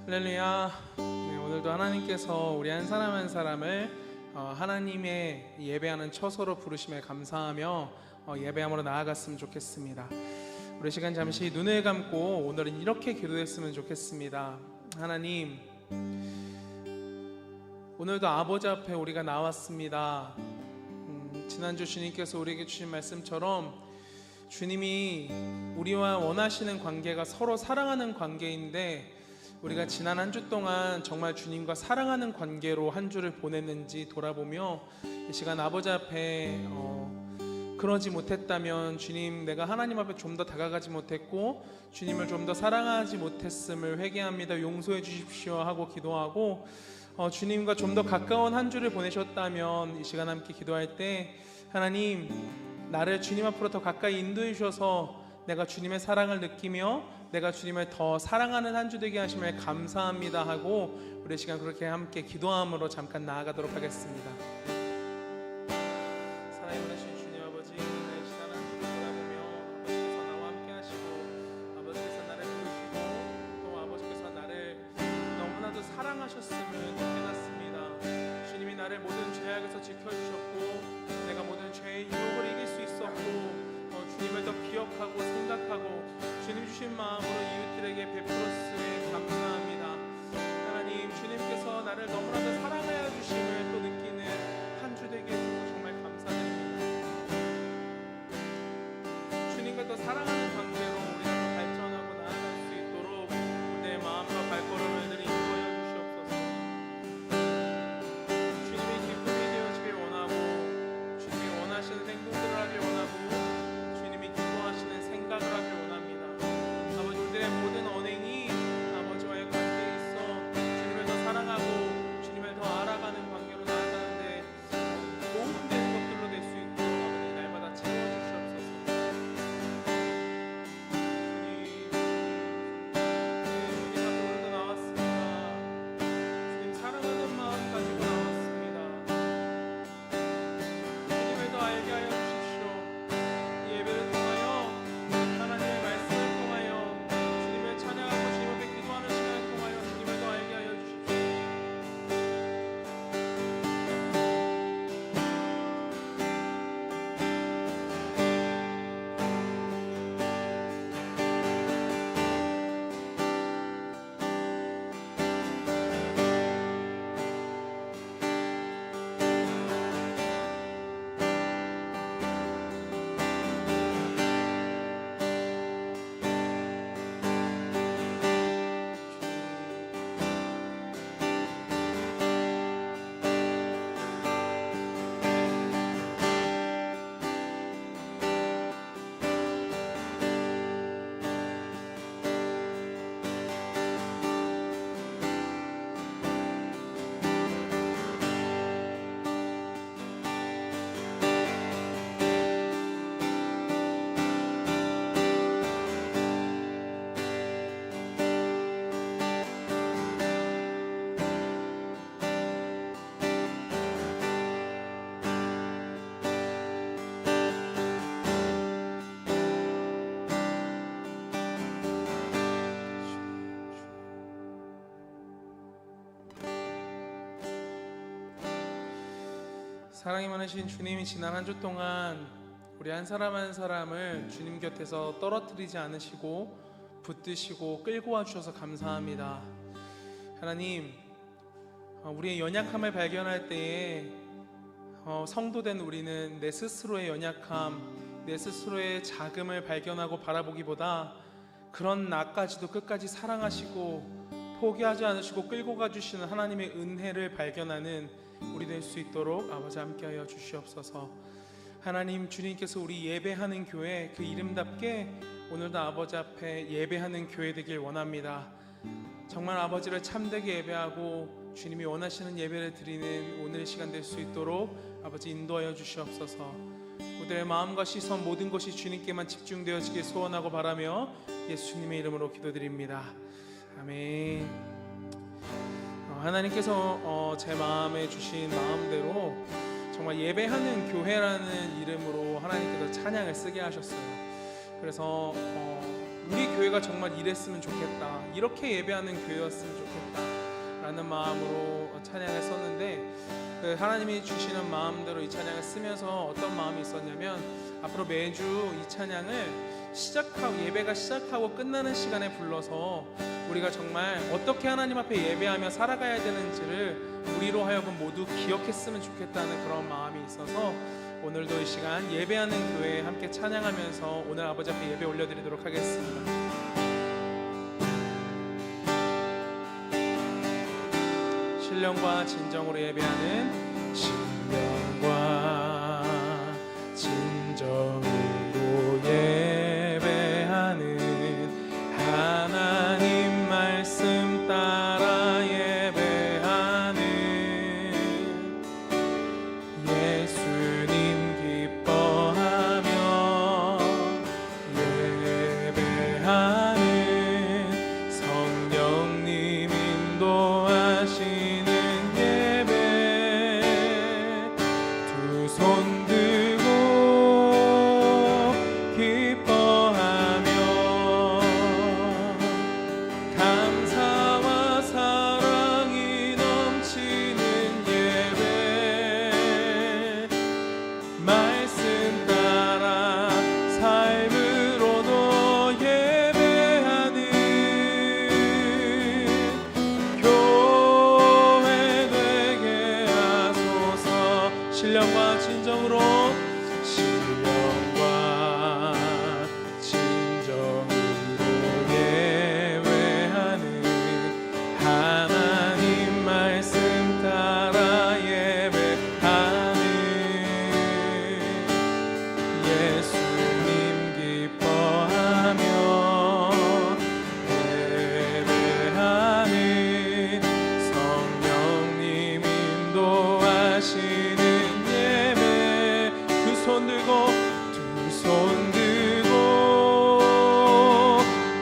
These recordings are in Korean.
할렐루야. 네, 오늘도 하나님께서 우리 한 사람 한 사람을 하나님의 예배하는 처소로 부르심에 감사하며 예배함으로 나아갔으면 좋겠습니다. 우리 시간 잠시 눈을 감고 오늘은 이렇게 기도했으면 좋겠습니다. 하나님, 오늘도 아버지 앞에 우리가 나왔습니다. 지난주 주님께서 우리에게 주신 말씀처럼 주님이 우리와 원하시는 관계가 서로 사랑하는 관계인데, 우리가 지난 한 주 동안 정말 주님과 사랑하는 관계로 한 주를 보냈는지 돌아보며 이 시간 아버지 앞에 그러지 못했다면, 주님, 내가 하나님 앞에 좀 더 다가가지 못했고 주님을 좀 더 사랑하지 못했음을 회개합니다. 용서해 주십시오 하고 기도하고, 주님과 좀 더 가까운 한 주를 보내셨다면 이 시간 함께 기도할 때, 하나님, 나를 주님 앞으로 더 가까이 인도해 주셔서 내가 주님의 사랑을 느끼며 내가 주님을 더 사랑하는 한 주 되게 하심을 감사합니다 하고, 우리 시간 그렇게 함께 기도함으로 잠깐 나아가도록 하겠습니다. 사랑이 많으신 주님 아버지, 오늘 시간 한 주를 돌아보며 아버지께서 나와 함께 하시고, 아버지께서 나를 부르시고, 또 아버지께서 나를 너무나도 사랑하셨음을 깨닫습니다. 주님이 나를 모든 죄악에서 지켜주셨고, 내가 모든 죄의 유혹을 이길 수 있었고, 주님을 더 기억하고 생각하고 주님 주신 마음으로 이웃들에게 베풀었음에 감사합니다. 하나님, 주님께서 나를 너무나도 사랑하여 주심을 또 느끼는 한 주 되게 해주셔서 정말 감사드립니다. 주님과 더 사랑하는 관계로 우리가 더 발전하고 나아갈 수 있도록 내 마음과 발걸음을 늘 인도하여 주시옵소서. 주님이 기쁨이 되어지길 원하고, 주님이 원하시는 행동들을 하길 원하고, 생각을 하길 원합니다. 아버지, 우리들의 모든 언행이 아버지와의 관계에 있어 주님을 더 사랑하고 주님을 더 알아가는 관계로 나아가는데 도움되는 것들로 될 수 있도록 아버지 날마다 채워주시옵소서. 주님, 우리가 오늘도 나왔습니다. 주님 사랑하는 마음 가지고 나왔습니다. 주님을 더 알게 하여 주십시오. 이 예배를 통하여 하나님의 말씀을 통하여 주님을 찬양하고 주님 앞에 기도하는 시간을 통하여 주님을 더 알게 하여 주십시오. 사랑이 많으신 주님이 지난 한 주 동안 우리 한 사람 한 사람을 주님 곁에서 떨어뜨리지 않으시고 붙드시고 끌고 와주셔서 감사합니다. 하나님, 우리의 연약함을 발견할 때에 성도된 우리는 내 스스로의 연약함, 내 스스로의 작음을 발견하고 바라보기보다 그런 나까지도 끝까지 사랑하시고 포기하지 않으시고 끌고 가주시는 하나님의 은혜를 발견하는 우리 될 수 있도록 아버지 함께하여 주시옵소서. 하나님, 주님께서 우리 예배하는 교회, 그 이름답게 오늘도 아버지 앞에 예배하는 교회 되길 원합니다. 정말 아버지를 참되게 예배하고 주님이 원하시는 예배를 드리는 오늘 시간 될 수 있도록 아버지 인도하여 주시옵소서. 우리의 마음과 시선 모든 것이 주님께만 집중되어지길 소원하고 바라며 예수님의 이름으로 기도드립니다. 아멘. 하나님께서 제 마음에 주신 마음대로 정말 예배하는 교회라는 이름으로 하나님께서 찬양을 쓰게 하셨어요. 그래서 우리 교회가 정말 이랬으면 좋겠다, 이렇게 예배하는 교회였으면 좋겠다 라는 마음으로 찬양을 썼는데, 하나님이 주시는 마음대로 이 찬양을 쓰면서 어떤 마음이 있었냐면, 앞으로 매주 이 찬양을 예배가 시작하고 끝나는 시간에 불러서 우리가 정말 어떻게 하나님 앞에 예배하며 살아가야 되는지를 우리로 하여금 모두 기억했으면 좋겠다는 그런 마음이 있어서 오늘도 이 시간 예배하는 교회에 함께 찬양하면서 오늘 아버지 앞에 예배 올려드리도록 하겠습니다. 신령과 진정으로 예배하는, 신령과 진정으로 예배하는, 하나님 말씀 따라 예배하는, 예수님 기뻐하며 예배하는, 성령님 인도하시는 예배, 두 손 들고 기뻐하며 감사와 사랑이 넘치는 예배, 말씀 따라 삶으로도 예배하는 교회 되게 하소서. 신령과 진정으로, 신령과 진정으로 예배하는, 하나님 말씀 따라 예배하는, 예수님 기뻐하며 예배하는, 성령님 인도하시는 예배, 두 손 들고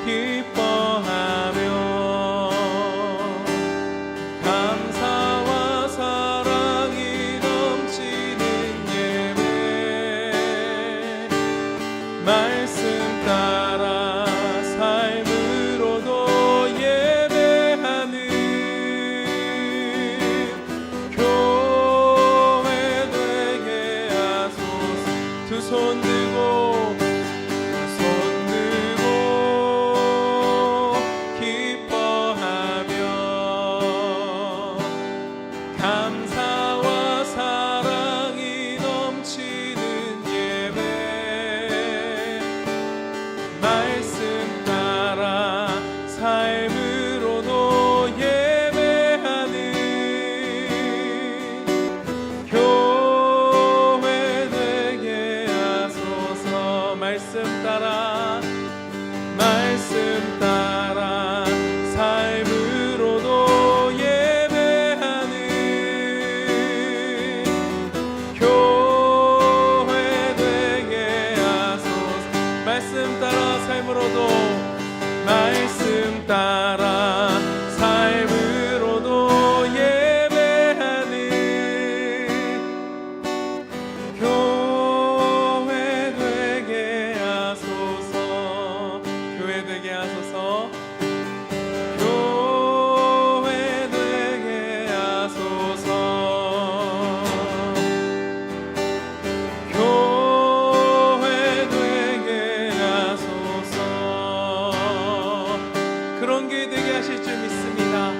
기뻐하며 감사와 사랑이 넘치는 예배, 말씀 따라 삶으로도 예배하는 교회 되게 하소서. 두 손 들고 기뻐하며 감사와 사랑이 넘치는 예배, 말씀 따라 삶으로도 예배하는 교회 되게 하소서. 말씀 따라 삶으로도 예배하는 교회 되게 하소서. 말씀 따라 삶으로도, 말씀 따라 삶으로도 예배하는 교회 되게 하소서. 교회 되게 하소서. 교회 되게 하소서. 교회 되게 하소서. 그런 교회 되게 하실 줄 믿습니다.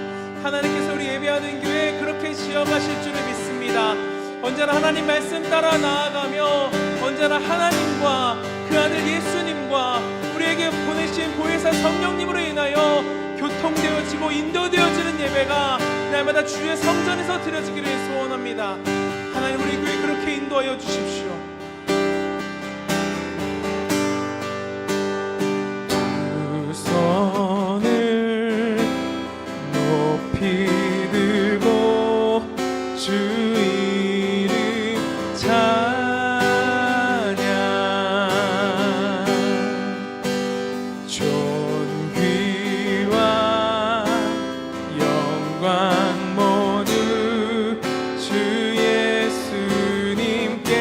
하나님께서 우리 예배하는 교회 그렇게 지어가실 줄을 믿습니다. 언제나 하나님 말씀 따라 나아가며 언제나 하나님과 그 아들 예수님과 우리에게 보내신 보혜사 성령님으로 인하여 교통되어지고 인도되어지는 예배가 날마다 주의 성전에서 드려지기를 소원합니다. 하나님, 우리 교회 그렇게 인도하여 주십시오. 두 손을 높이 들고 주 이름 찬양, 존귀와 영광 모두 주 예수님께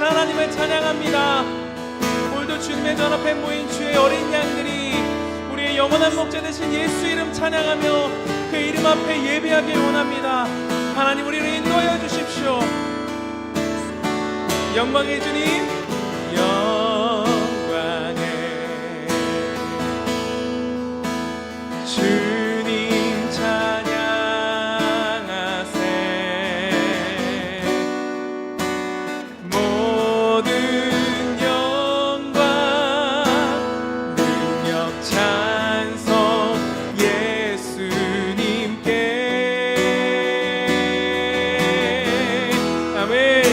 하나님을 찬양합니다. 오늘도 주님의 전 앞에 모인 주의 어린 양들이 우리의 영원한 목자 되신 예수 이름 찬양하며 그 이름 앞에 예배하길 원합니다. 하나님, 우리를 인도하여 주십시오. 영광의 주님, 영광의 주님 찬양하세. 모든 영광 능력 찬송 예수님께. 아멘.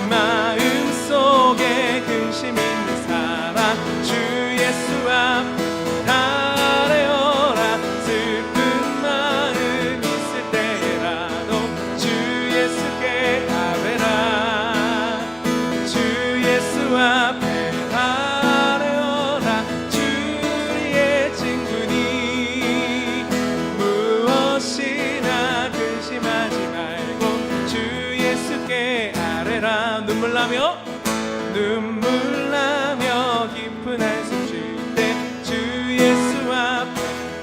마음속에 근심 있는 사람 주 예수 앞 달려라. 슬픈 마음 있을 때라도 주 예수께 아뢰라. 주 예수 앞에 달려라. 주의 친구니 무엇이나 근심하지 말고 주 예수께 아뢰라. 눈물 나며 깊은 한숨 쉴 때 주 예수 앞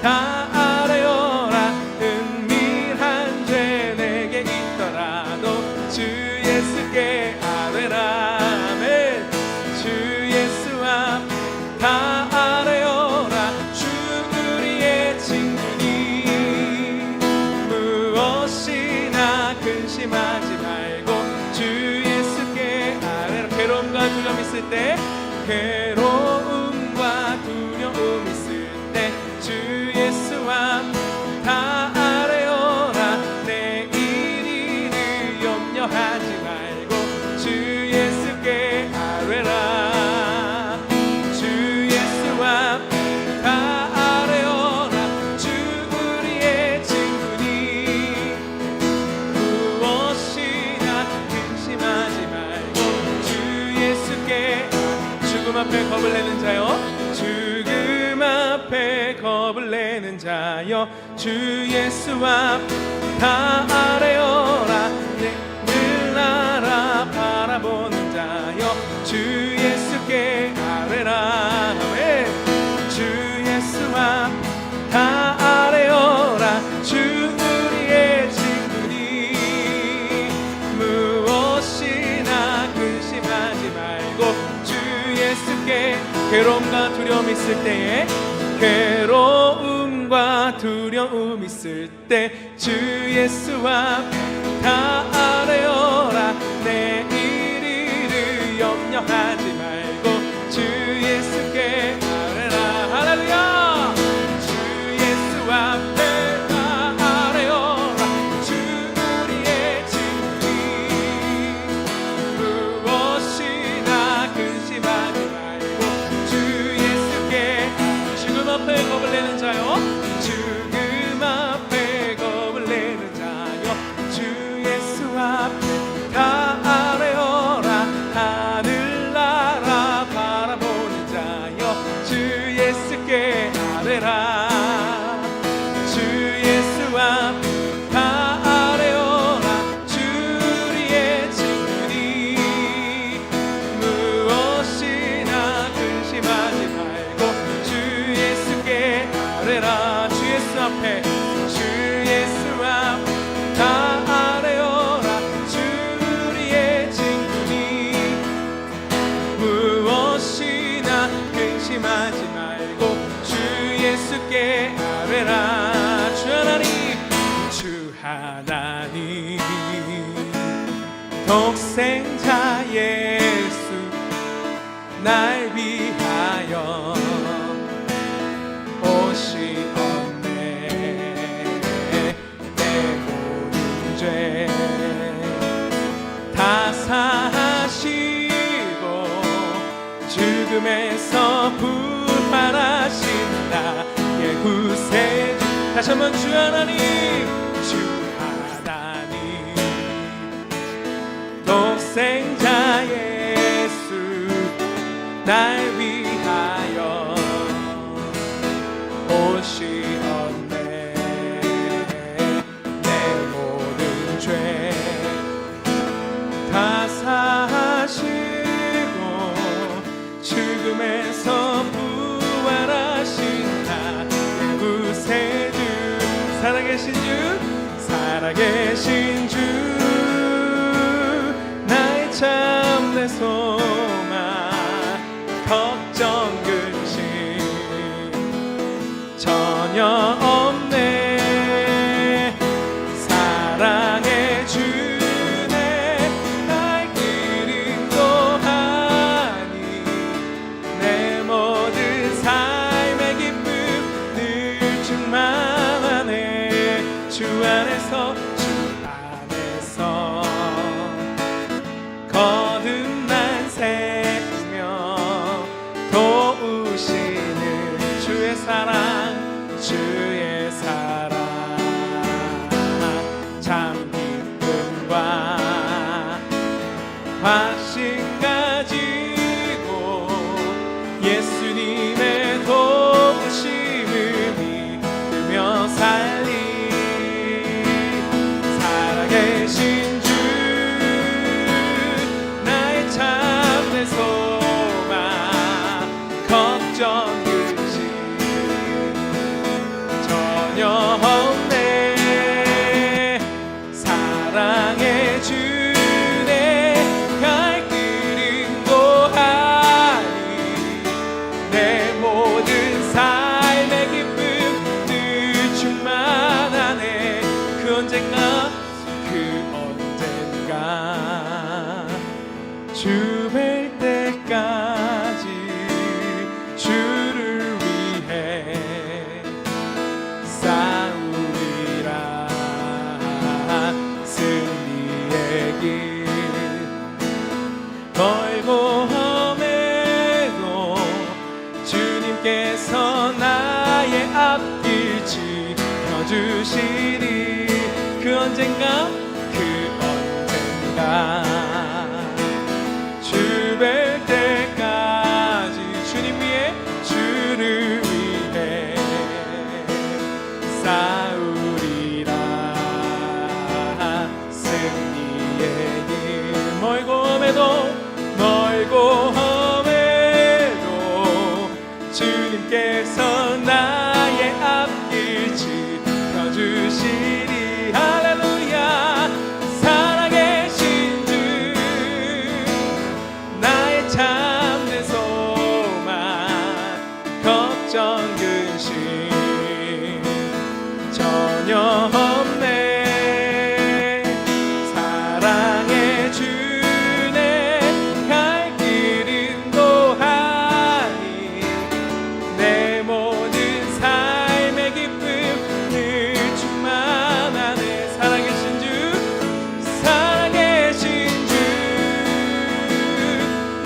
다 아뢰어라. 은밀한 죄 내게 있더라도 주 예수께 아뢰라. 아멘. 주 예수 앞 다 아뢰어라. 주 우리의 친구니 무엇이나 근심하지 말고 주 예수께 아뢰라. 괴로움과 두려움 있을 때, 괴로움과 두려움 있을 때 주 예수 앞 다 아뢰어라. 내일을 염려하지 말고 주 예수께 아뢰라. 주 예수 앞 다 아뢰어라. 주 우리의 친구니 무엇이나 근심하지 말고 주 예수께. 죽음 앞에 겁을 내는 자여, 죽음 앞에 겁을 내는 자여 주 예수 앞 다 아뢰어라. 늘 나라 바라보는 자여 주 예수께 아뢰라. 왜? 주 예수 앞 다 아뢰어라. 주 우리의 친구니 무엇이나 근심하지 말고 주 예수께. 괴로움과 두려움 있을 때에, 괴로움과 두려움 있을 때 주 예수 앞 다 아뢰어라. 내일을 염려하지 말고 주 예수께 아뢰라. 할렐루야. 주 예수 앞에 다 아뢰어라. 주 우리의 친구 독생자 예수 날 위하여 오시었네. 내 모든 죄 다 사하시고 죽음에서 부활하신 나의 구세주. 다시 한번 주 하나님, 주 하나님, 독생자 예수 날 위하여 오시었네. 내 모든 죄 다 사하시고 죽음에서 부활하신 나의 구세주. 살아계신 주, 살아계신 주, 나의 참된 소망, 걱정 근심 전혀 없네. 사랑해 주네. 날 길은 또하니 내 모든 삶의 기쁨 늘 충만하네. 주 안에서, 주 안에서 거듭난 생명 도우시는 주의 사랑, 주의 사랑, 참 기쁨과 확신 가지고 예수님의 도우심을 믿으며 살리. 살아계신 주, 나의 참된 소망, 걱정 근심 전혀 없네. 사랑해 주네. 갈 길은 고하니 내 모든 삶의 기쁨 늘 충만하네. 그 언젠가 주 뵐 때까지 주를 위해 싸우리라. 승리의 길 멀고 험해도 주님께서 나의 앞길 지켜주시리. 그 언젠가, 그 언젠가 주 뵐 때까지 주님 위해, 주를 위해 싸우리라. 승리의 길 멀고 험해도, 멀고 험해도 주님께서 나의 앞길 지켜주시리. 할렐루야. 살아계신 주, 나의 참된 소망, 걱정 근심 전혀 없네. 사랑해 주네. 갈 길은 고하니 내 모든 삶의 기쁨 늘 충만하네. 살아계신 주, 살아계신 주,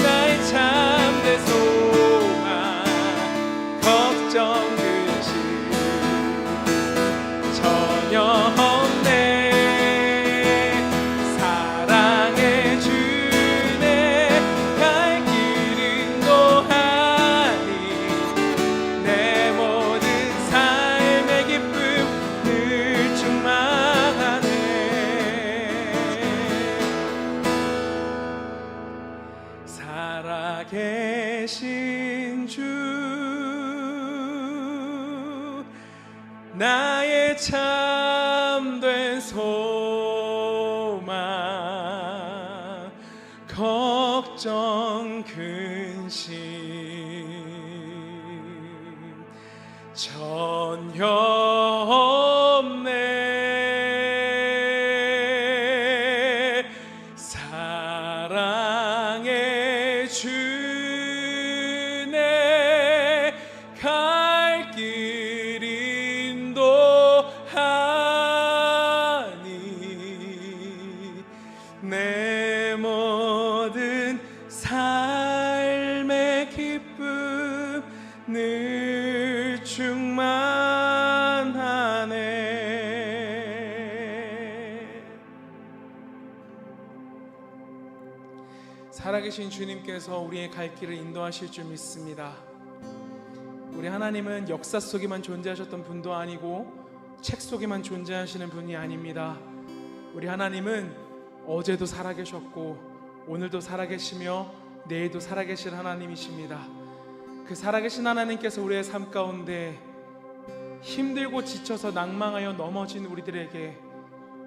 나의 참된 소망, 걱정 근심 전혀 없네. 사랑해 주네. 갈 길은 고하니 내 모든 삶의 기쁨 늘 충만하네. 살아계신 주, 나의 참된 소망, 걱정 근심 전혀 없네. 사랑의 주내 갈 길 인도하니 내 모든 삶의 기쁨 늘 충만하네. 살아계신 주님께서 우리의 갈 길을 인도하실 줄 믿습니다. 우리 하나님은 역사 속에만 존재하셨던 분도 아니고 책 속에만 존재하시는 분이 아닙니다. 우리 하나님은 어제도 살아계셨고 오늘도 살아계시며 내일도 살아계실 하나님이십니다. 그 살아계신 하나님께서 우리의 삶 가운데 힘들고 지쳐서 낭망하여 넘어진 우리들에게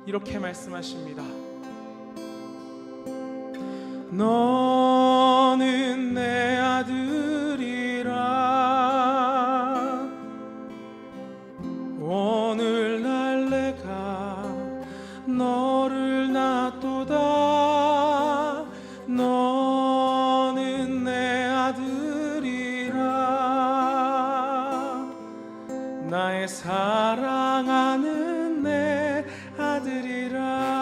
이렇게 말씀하십니다. 너는 내 아들이라 오늘날 내가 너를 낳도다. 너는 내 아들이라 나의 사랑하는 내 아들이라.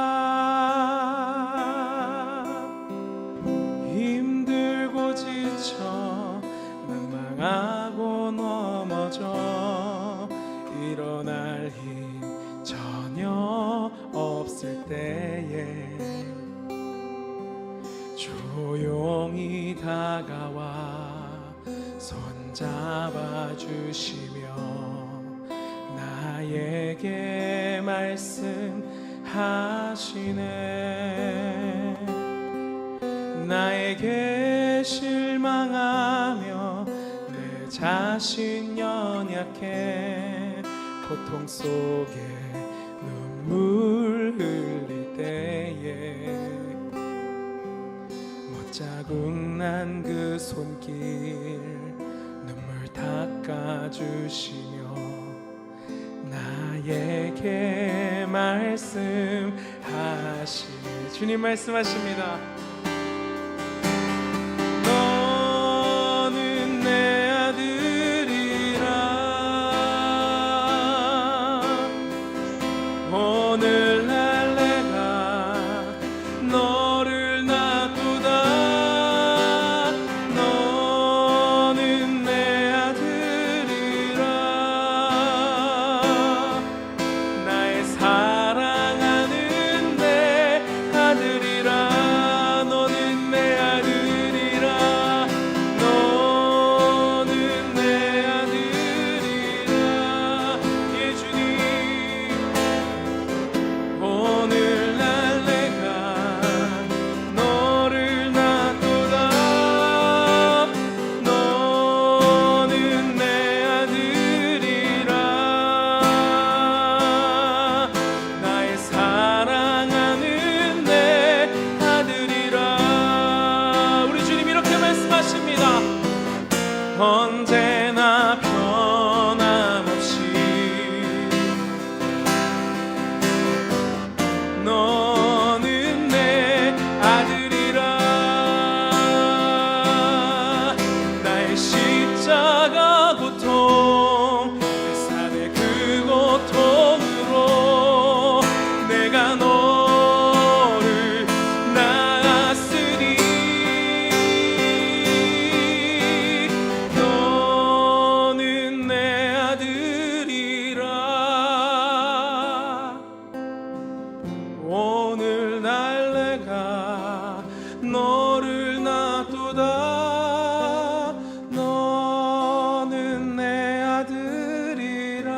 힘들고 지쳐 낭망하고 넘어져 일어날 힘 전혀 없을 때에 조용히 다가와 손잡아 주시며 나에게 말씀하시네. 나에게 실망하며 내 자신 연약해 고통 속에 눈물 흘릴 때에 못자국 난 그 손길 눈물 닦아주시며 나에게 말씀하시네. 주님 말씀하십니다. 너는 내 아들이라 오늘날 내가 너를 낳도다. 너는 내 아들이라 나의 사랑하는 내 아들이라. 너는 내 아들이라. 너는 내 아들이라. 예 주님 오늘날 내가 너를 낳도다. 너는 내 아들이라 나의 사랑하는 내 아들이라. 우리 주님 이렇게 말씀하십니다. 언제나 변함없이 너는 내 아들이라. 나의 십자가 고통 내 삶의 그 고통으로 내가 너를 낳았으니 너는 내 아들이라. 오늘날 내가 너를 낳도다. 너는 내 아들이라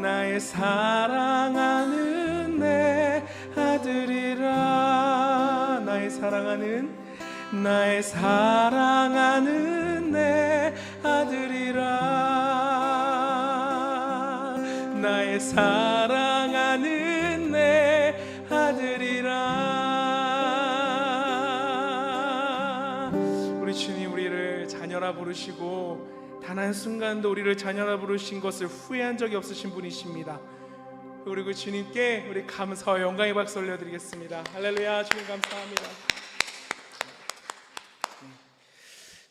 나의 사랑하는 내 아들이라. 나의 사랑하는 내 아들이라. 나의 사랑하는 내 아들이라. 우리 주님 우리를 자녀라 부르시고 단 한순간도 우리를 자녀라 부르신 것을 후회한 적이 없으신 분이십니다. 그리고 주님께 우리 감사와 영광의 박수 올려드리겠습니다. 할렐루야. 주님 감사합니다.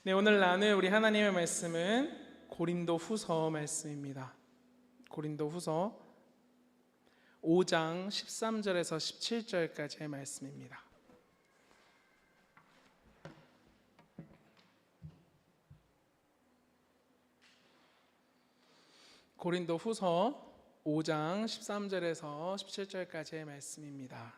네, 오늘 나눌 우리 하나님의 말씀은 고린도 후서 말씀입니다. 고린도 후서 5장 13절에서 17절까지의 말씀입니다. 고린도 후서 5장 13절에서 17절까지의 말씀입니다.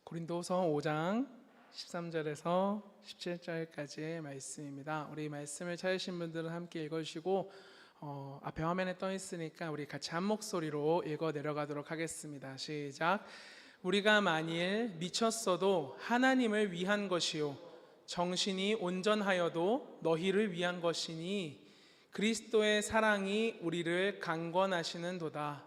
고린도후서 5장 13절에서 17절까지의 말씀입니다. 우리 말씀을 찾으신 분들은 함께 읽어주시고 앞에 화면에 떠 있으니까 우리 같이 한 목소리로 읽어 내려가도록 하겠습니다. 시작. 우리가 만일 미쳤어도 하나님을 위한 것이요 정신이 온전하여도 너희를 위한 것이니 그리스도의 사랑이 우리를 강권하시는도다.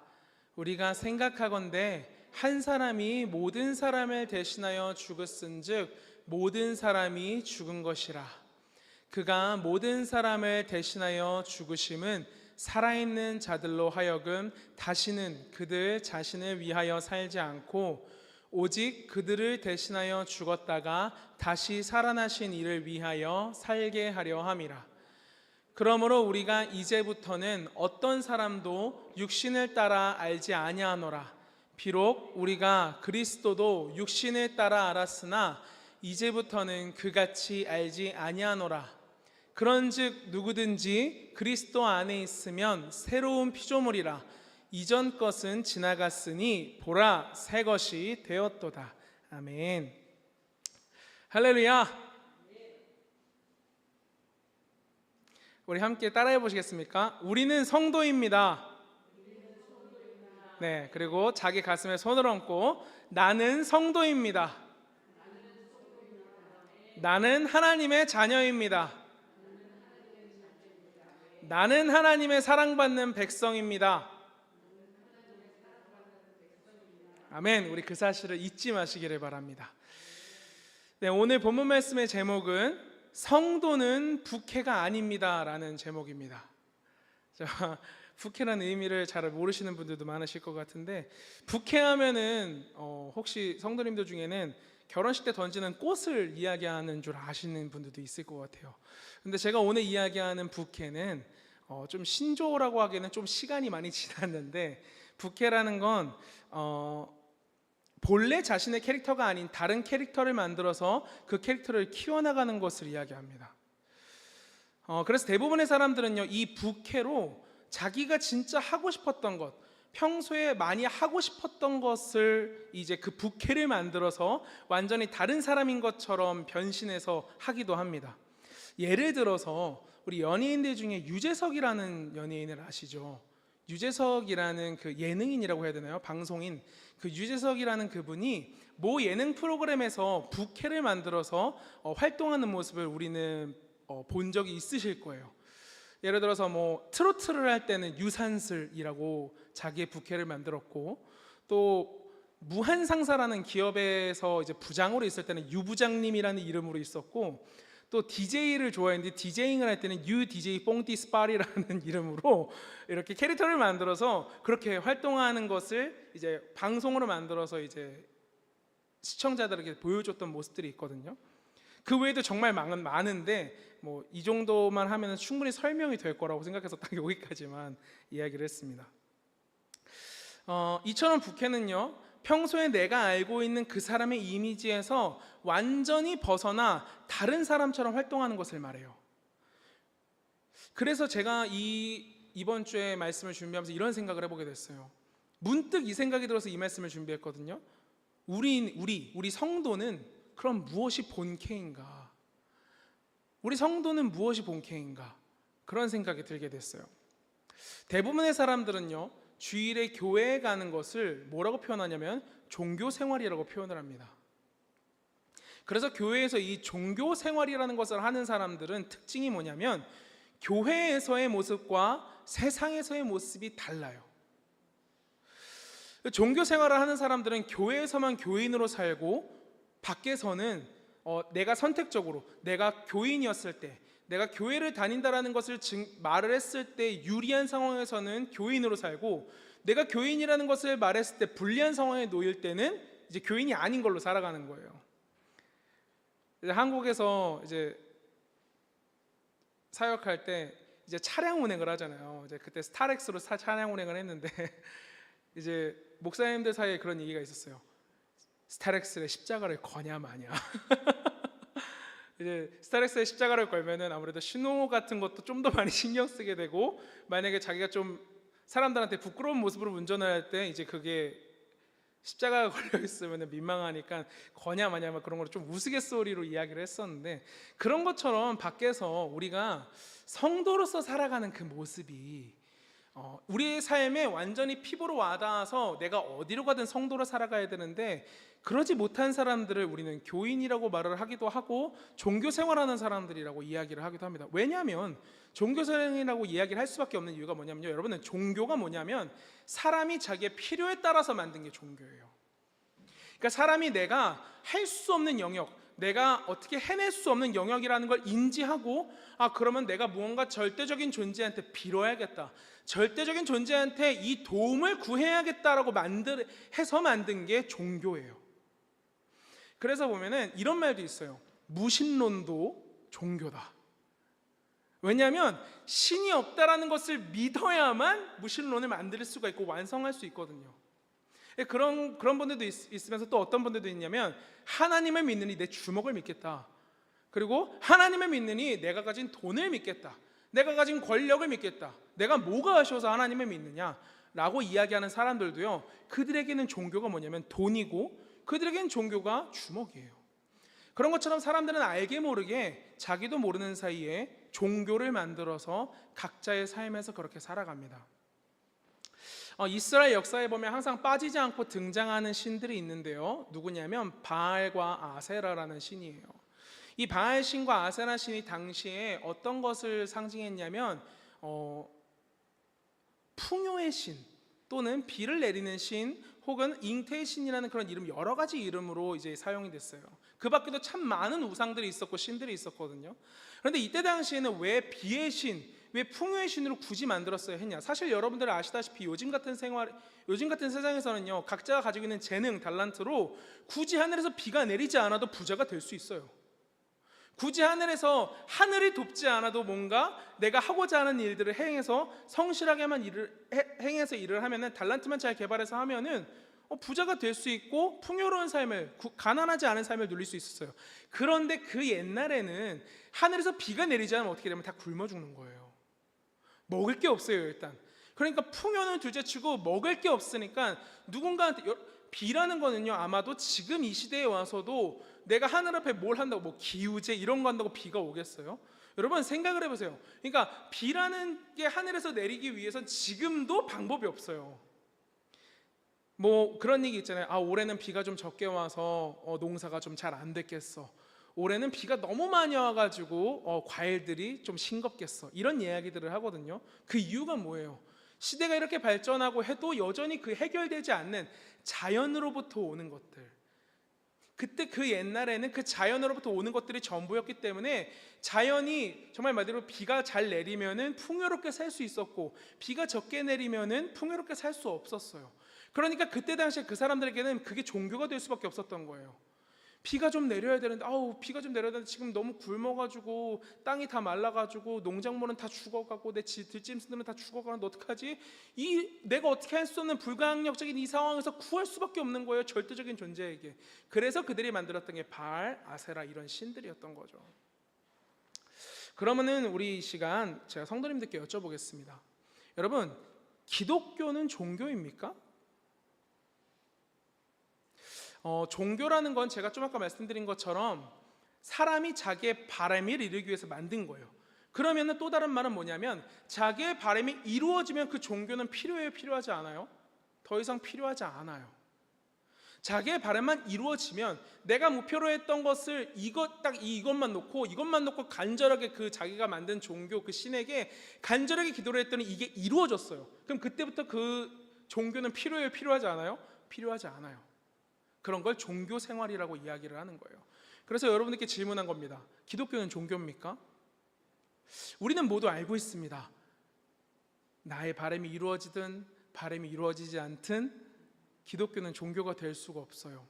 우리가 생각하건대 한 사람이 모든 사람을 대신하여 죽었은즉 모든 사람이 죽은 것이라. 그가 모든 사람을 대신하여 죽으심은 살아있는 자들로 하여금 다시는 그들 자신을 위하여 살지 않고 오직 그들을 대신하여 죽었다가 다시 살아나신 이를 위하여 살게 하려 함이라. 그러므로 우리가 이제부터는 어떤 사람도 육신을 따라 알지 아니하노라. 비록 우리가 그리스도도 육신을 따라 알았으나 이제부터는 그같이 알지 아니하노라. 그런즉 누구든지 그리스도 안에 있으면 새로운 피조물이라. 이전 것은 지나갔으니 보라 새 것이 되었도다. 아멘. 할렐루야. 우리 함께 따라해 보시겠습니까? 우리는 성도입니다. 네, 그리고 자기 가슴에 손을 얹고 나는 성도입니다. 나는 하나님의 자녀입니다. 나는 하나님의 사랑받는 백성입니다. 아멘. 우리 그 사실을 잊지 마시기를 바랍니다. 네, 오늘 본문 말씀의 제목은 성도는 부캐가 아닙니다 라는 제목입니다. 부캐라는 의미를 잘 모르시는 분들도 많으실 것 같은데, 부캐하면은 혹시 성도님들 중에는 결혼식 때 던지는 꽃을 이야기하는 줄 아시는 분들도 있을 것 같아요. 근데 제가 오늘 이야기하는 부캐는 좀 신조어라고 하기에는 좀 시간이 많이 지났는데, 부캐라는 건 본래 자신의 캐릭터가 아닌 다른 캐릭터를 만들어서 그 캐릭터를 키워나가는 것을 이야기합니다. 그래서 대부분의 사람들은요, 이 부캐로 자기가 진짜 하고 싶었던 것, 평소에 많이 하고 싶었던 것을 이제 그 부캐를 만들어서 완전히 다른 사람인 것처럼 변신해서 하기도 합니다. 예를 들어서 우리 연예인들 중에 유재석이라는 연예인을 아시죠? 유재석이라는 그 예능인이라고 해야 되나요? 방송인. 그 유재석이라는 그분이 모 예능 프로그램에서 부캐를 만들어서 활동하는 모습을 우리는 본 적이 있으실 거예요. 예를 들어서 뭐 트로트를 할 때는 유산슬이라고 자기의 부캐를 만들었고, 또 무한상사라는 기업에서 이제 부장으로 있을 때는 유부장님이라는 이름으로 있었고, 또 DJ를 좋아했는데 디제잉을 할 때는 유 DJ 뽕띠 스파리라는 이름으로 이렇게 캐릭터를 만들어서 그렇게 활동하는 것을 이제 방송으로 만들어서 이제 시청자들에게 보여줬던 모습들이 있거든요. 그 외에도 정말 많은데 뭐 이 정도만 하면 충분히 설명이 될 거라고 생각해서 딱 여기까지만 이야기를 했습니다. 이처럼 부캐는요, 평소에 내가 알고 있는 그 사람의 이미지에서 완전히 벗어나 다른 사람처럼 활동하는 것을 말해요. 그래서 제가 이번 주에 말씀을 준비하면서 이런 생각을 해보게 됐어요. 문득 이 생각이 들어서 이 말씀을 준비했거든요. 우리 성도는 그럼 무엇이 본캐인가? 우리 성도는 무엇이 본캐인가? 그런 생각이 들게 됐어요. 대부분의 사람들은요, 주일에 교회에 가는 것을 뭐라고 표현하냐면 종교 생활이라고 표현을 합니다. 그래서 교회에서 이 종교 생활이라는 것을 하는 사람들은 특징이 뭐냐면 교회에서의 모습과 세상에서의 모습이 달라요. 종교 생활을 하는 사람들은 교회에서만 교인으로 살고 밖에서는 내가 선택적으로 내가 교인이었을 때, 내가 교회를 다닌다라는 것을 말을 했을 때 유리한 상황에서는 교인으로 살고, 내가 교인이라는 것을 말했을 때 불리한 상황에 놓일 때는 이제 교인이 아닌 걸로 살아가는 거예요. 이제 한국에서 이제 사역할 때 이제 차량 운행을 하잖아요. 이제 그때 스타렉스로 차량 운행을 했는데 이제 목사님들 사이에 그런 얘기가 있었어요. 스타렉스의 십자가를 거냐 마냐. 이제 스타렉스의 십자가를 걸면은 아무래도 신호 같은 것도 좀 더 많이 신경 쓰게 되고, 만약에 자기가 좀 사람들한테 부끄러운 모습으로 운전을 할 때 이제 그게 십자가가 걸려 있으면 민망하니까 거냐 마냐 막 그런 걸 좀 우스갯소리로 이야기를 했었는데, 그런 것처럼 밖에서 우리가 성도로서 살아가는 그 모습이 우리의 삶에 완전히 피부로 와닿아서 내가 어디로 가든 성도로 살아가야 되는데, 그러지 못한 사람들을 우리는 교인이라고 말을 하기도 하고 종교 생활하는 사람들이라고 이야기를 하기도 합니다. 왜냐하면 종교생이라고 이야기를 할 수밖에 없는 이유가 뭐냐면요, 여러분은 종교가 뭐냐면 사람이 자기의 필요에 따라서 만든 게 종교예요. 그러니까 사람이 내가 할 수 없는 영역, 내가 어떻게 해낼 수 없는 영역이라는 걸 인지하고, 그러면 내가 무언가 절대적인 존재한테 빌어야겠다, 절대적인 존재한테 이 도움을 구해야겠다라고 해서 만든 게 종교예요. 그래서 보면은 이런 말도 있어요. 무신론도 종교다. 왜냐하면 신이 없다라는 것을 믿어야만 무신론을 만들 수가 있고 완성할 수 있거든요. 그런 분들도 있으면서 또 어떤 분들도 있냐면, 하나님을 믿느니 내 주먹을 믿겠다, 그리고 하나님을 믿느니 내가 가진 돈을 믿겠다, 내가 가진 권력을 믿겠다, 내가 뭐가 아쉬워서 하나님을 믿느냐 라고 이야기하는 사람들도요, 그들에게는 종교가 뭐냐면 돈이고, 그들에게는 종교가 주먹이에요. 그런 것처럼 사람들은 알게 모르게 자기도 모르는 사이에 종교를 만들어서 각자의 삶에서 그렇게 살아갑니다. 이스라엘 역사에 보면 항상 빠지지 않고 등장하는 신들이 있는데요, 누구냐면 바알과 아세라라는 신이에요. 이 바알 신과 아세라 신이 당시에 어떤 것을 상징했냐면 풍요의 신, 또는 비를 내리는 신, 혹은 잉태의 신이라는 그런 이름, 여러 가지 이름으로 이제 사용이 됐어요. 그 밖에도 참 많은 우상들이 있었고 신들이 있었거든요. 그런데 이때 당시에는 왜 비의 신, 왜 풍요의 신으로 굳이 만들었어야 했냐? 사실 여러분들 아시다시피 요즘 같은 세상에서는요, 각자가 가지고 있는 재능, 달란트로 굳이 하늘에서 비가 내리지 않아도 부자가 될 수 있어요. 굳이 하늘에서 하늘이 돕지 않아도 뭔가 내가 하고자 하는 일들을 행해서 성실하게만 행해서 일을 하면은, 달란트만 잘 개발해서 하면은 부자가 될 수 있고 풍요로운 삶을, 가난하지 않은 삶을 누릴 수 있었어요. 그런데 그 옛날에는 하늘에서 비가 내리지 않으면 어떻게 되면 다 굶어 죽는 거예요. 먹을 게 없어요, 일단. 그러니까 풍요는 둘째치고 먹을 게 없으니까 누군가한테, 비라는 거는요, 아마도 지금 이 시대에 와서도 내가 하늘 앞에 뭘 한다고, 뭐 기우제 이런 거 한다고 비가 오겠어요? 여러분 생각을 해보세요. 그러니까 비라는 게 하늘에서 내리기 위해선 지금도 방법이 없어요. 뭐 그런 얘기 있잖아요. 올해는 비가 좀 적게 와서 농사가 좀 잘 안 됐겠어, 올해는 비가 너무 많이 와가지고 과일들이 좀 싱겁겠어, 이런 이야기들을 하거든요. 그 이유가 뭐예요? 시대가 이렇게 발전하고 해도 여전히 그 해결되지 않는 자연으로부터 오는 것들, 그때 그 옛날에는 그 자연으로부터 오는 것들이 전부였기 때문에 자연이 정말 말대로 비가 잘 내리면은 풍요롭게 살 수 있었고, 비가 적게 내리면은 풍요롭게 살 수 없었어요. 그러니까 그때 당시에 그 사람들에게는 그게 종교가 될 수밖에 없었던 거예요. 비가 좀 내려야 되는데, 비가 좀 내려야 되는데 지금 너무 굶어가지고 땅이 다 말라가지고 농작물은 다 죽어가고 내 들짐승들은 다 죽어가는데 어떡하지? 내가 어떻게 할 수 없는 불가항력적인 이 상황에서 구할 수밖에 없는 거예요, 절대적인 존재에게. 그래서 그들이 만들었던 게 바알, 아세라 이런 신들이었던 거죠. 그러면은 우리 이 시간 제가 성도님들께 여쭤보겠습니다. 여러분, 기독교는 종교입니까? 종교라는 건 제가 좀 아까 말씀드린 것처럼 사람이 자기의 바람을 이루기 위해서 만든 거예요. 그러면 또 다른 말은 뭐냐면, 자기의 바람이 이루어지면 그 종교는 필요해요, 필요하지 않아요? 더 이상 필요하지 않아요. 자기의 바람만 이루어지면, 내가 목표로 했던 것을 이것만 놓고 간절하게 그 자기가 만든 종교, 그 신에게 간절하게 기도를 했더니 이게 이루어졌어요. 그럼 그때부터 그 종교는 필요해요, 필요하지 않아요? 필요하지 않아요. 그런 걸 종교 생활이라고 이야기를 하는 거예요. 그래서 여러분들께 질문한 겁니다. 기독교는 종교입니까? 우리는 모두 알고 있습니다. 나의 바람이 이루어지든 바람이 이루어지지 않든 기독교는 종교가 될 수가 없어요.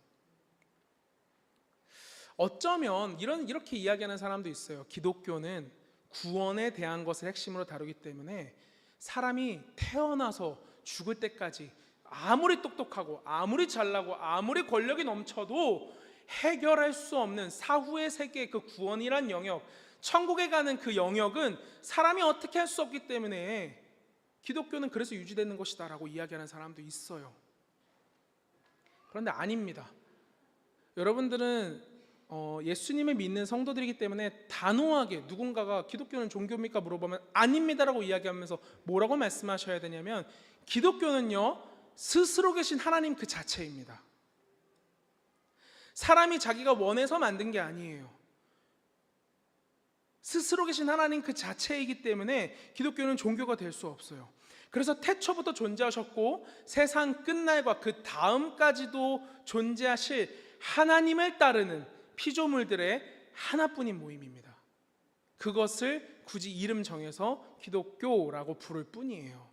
어쩌면 이렇게 이야기하는 사람도 있어요. 기독교는 구원에 대한 것을 핵심으로 다루기 때문에 사람이 태어나서 죽을 때까지 아무리 똑똑하고 아무리 잘나고 아무리 권력이 넘쳐도 해결할 수 없는 사후의 세계의 그 구원이란 영역, 천국에 가는 그 영역은 사람이 어떻게 할 수 없기 때문에 기독교는 그래서 유지되는 것이다 라고 이야기하는 사람도 있어요. 그런데 아닙니다. 여러분들은 예수님을 믿는 성도들이기 때문에 단호하게 누군가가 기독교는 종교입니까? 물어보면 아닙니다라고 이야기하면서 뭐라고 말씀하셔야 되냐면, 기독교는요 스스로 계신 하나님 그 자체입니다. 사람이 자기가 원해서 만든 게 아니에요. 스스로 계신 하나님 그 자체이기 때문에 기독교는 종교가 될 수 없어요. 그래서 태초부터 존재하셨고 세상 끝날과 그 다음까지도 존재하실 하나님을 따르는 피조물들의 하나뿐인 모임입니다. 그것을 굳이 이름 정해서 기독교라고 부를 뿐이에요.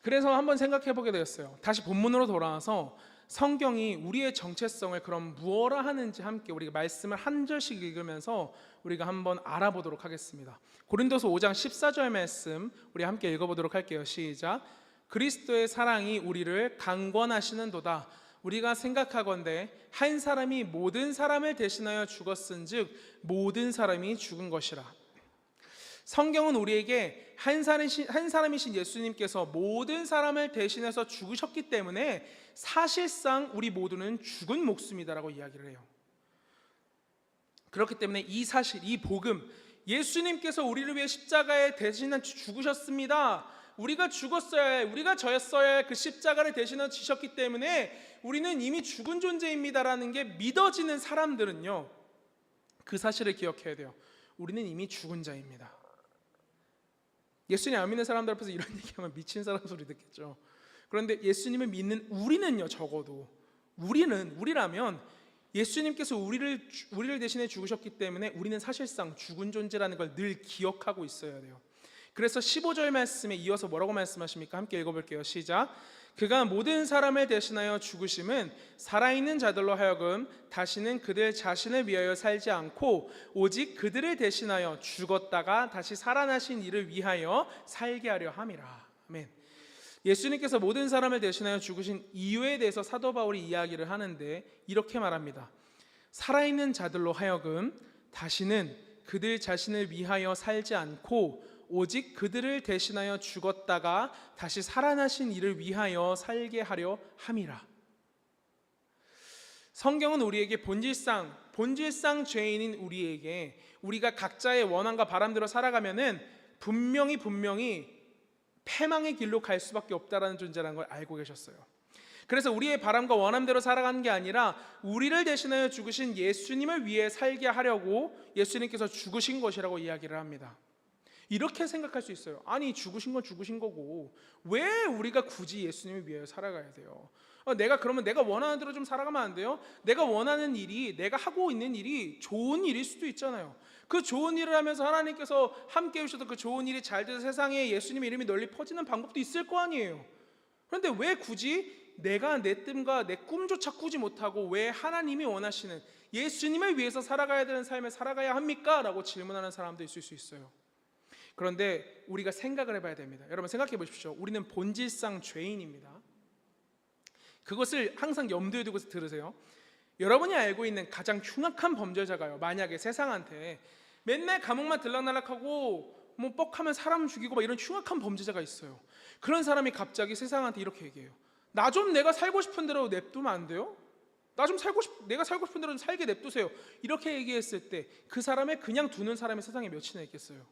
그래서 한번 생각해 보게 되었어요. 다시 본문으로 돌아와서 성경이 우리의 정체성을 그럼 무엇라 하는지 함께 우리가 말씀을 한 절씩 읽으면서 우리가 한번 알아보도록 하겠습니다. 고린도서 5장 14절 말씀 우리 함께 읽어보도록 할게요. 시작. 그리스도의 사랑이 우리를 강권하시는도다. 우리가 생각하건대 한 사람이 모든 사람을 대신하여 죽었은즉 모든 사람이 죽은 것이라. 성경은 우리에게 한 사람이신 예수님께서 모든 사람을 대신해서 죽으셨기 때문에 사실상 우리 모두는 죽은 목숨이다라고 이야기를 해요. 그렇기 때문에 이 사실, 이 복음, 예수님께서 우리를 위해 십자가에 대신해 죽으셨습니다. 우리가 죽었어야 할, 우리가 져였어야 할 그 십자가를 대신해 지셨기 때문에 우리는 이미 죽은 존재입니다라는 게 믿어지는 사람들은요, 그 사실을 기억해야 돼요. 우리는 이미 죽은 자입니다. 예수님 안 믿는 사람들 앞에서 이런 얘기하면 미친 사람 소리 듣겠죠. 그런데 예수님을 믿는 우리는요, 적어도 우리라면 예수님께서 우리를 대신해 죽으셨기 때문에 우리는 사실상 죽은 존재라는 걸 늘 기억하고 있어야 돼요. 그래서 15절 말씀에 이어서 뭐라고 말씀하십니까? 함께 읽어볼게요. 시작. 그가 모든 사람을 대신하여 죽으심은 살아있는 자들로 하여금 다시는 그들 자신을 위하여 살지 않고 오직 그들을 대신하여 죽었다가 다시 살아나신 이를 위하여 살게 하려 함이라. 아멘. 예수님께서 모든 사람을 대신하여 죽으신 이유에 대해서 사도 바울이 이야기를 하는데 이렇게 말합니다. 살아있는 자들로 하여금 다시는 그들 자신을 위하여 살지 않고 오직 그들을 대신하여 죽었다가 다시 살아나신 이를 위하여 살게 하려 함이라. 성경은 우리에게 본질상 죄인인 우리에게 우리가 각자의 원함과 바람대로 살아가면은 분명히 패망의 길로 갈 수밖에 없다라는 존재라는 걸 알고 계셨어요. 그래서 우리의 바람과 원함대로 살아가는 게 아니라 우리를 대신하여 죽으신 예수님을 위해 살게 하려고 예수님께서 죽으신 것이라고 이야기를 합니다. 이렇게 생각할 수 있어요. 아니, 죽으신 건 죽으신 거고 왜 우리가 굳이 예수님을 위해 살아가야 돼요? 그러면 내가 원하는 대로 좀 살아가면 안 돼요? 내가 원하는 일이, 내가 하고 있는 일이 좋은 일일 수도 있잖아요. 그 좋은 일을 하면서 하나님께서 함께 해주셔서 그 좋은 일이 잘 돼서 세상에 예수님의 이름이 널리 퍼지는 방법도 있을 거 아니에요. 그런데 왜 굳이 내가 내 뜸과 내 꿈조차 꾸지 못하고 왜 하나님이 원하시는 예수님을 위해서 살아가야 되는 삶을 살아가야 합니까? 라고 질문하는 사람도 있을 수 있어요. 그런데 우리가 생각을 해봐야 됩니다. 여러분 생각해 보십시오. 우리는 본질상 죄인입니다. 그것을 항상 염두에 두고 들으세요. 여러분이 알고 있는 가장 흉악한 범죄자가요, 만약에 세상한테 맨날 감옥만 들락날락하고 뭐 뻑하면 사람 죽이고 막 이런 흉악한 범죄자가 있어요. 그런 사람이 갑자기 세상한테 이렇게 얘기해요. 나 좀 내가 살고 싶은 대로 냅두면 안 돼요? 내가 살고 싶은 대로 좀 살게 냅두세요. 이렇게 얘기했을 때 그 사람을 그냥 두는 사람이 세상에 몇이나 있겠어요?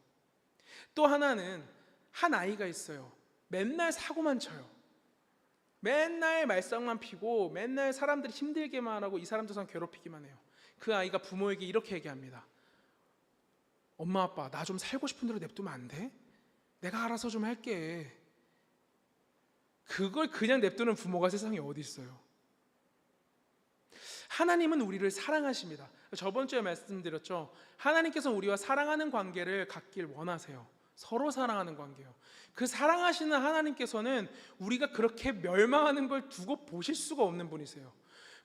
또 하나는 한 아이가 있어요. 맨날 사고만 쳐요. 맨날 말썽만 피고 맨날 사람들이 힘들게만 하고 이 사람 저 사람 괴롭히기만 해요. 그 아이가 부모에게 이렇게 얘기합니다. 엄마 아빠 나 좀 살고 싶은 대로 냅두면 안 돼? 내가 알아서 좀 할게. 그걸 그냥 냅두는 부모가 세상에 어디 있어요? 하나님은 우리를 사랑하십니다. 저번 주에 말씀드렸죠. 하나님께서는 우리와 사랑하는 관계를 갖길 원하세요. 서로 사랑하는 관계요. 그 사랑하시는 하나님께서는 우리가 그렇게 멸망하는 걸 두고 보실 수가 없는 분이세요.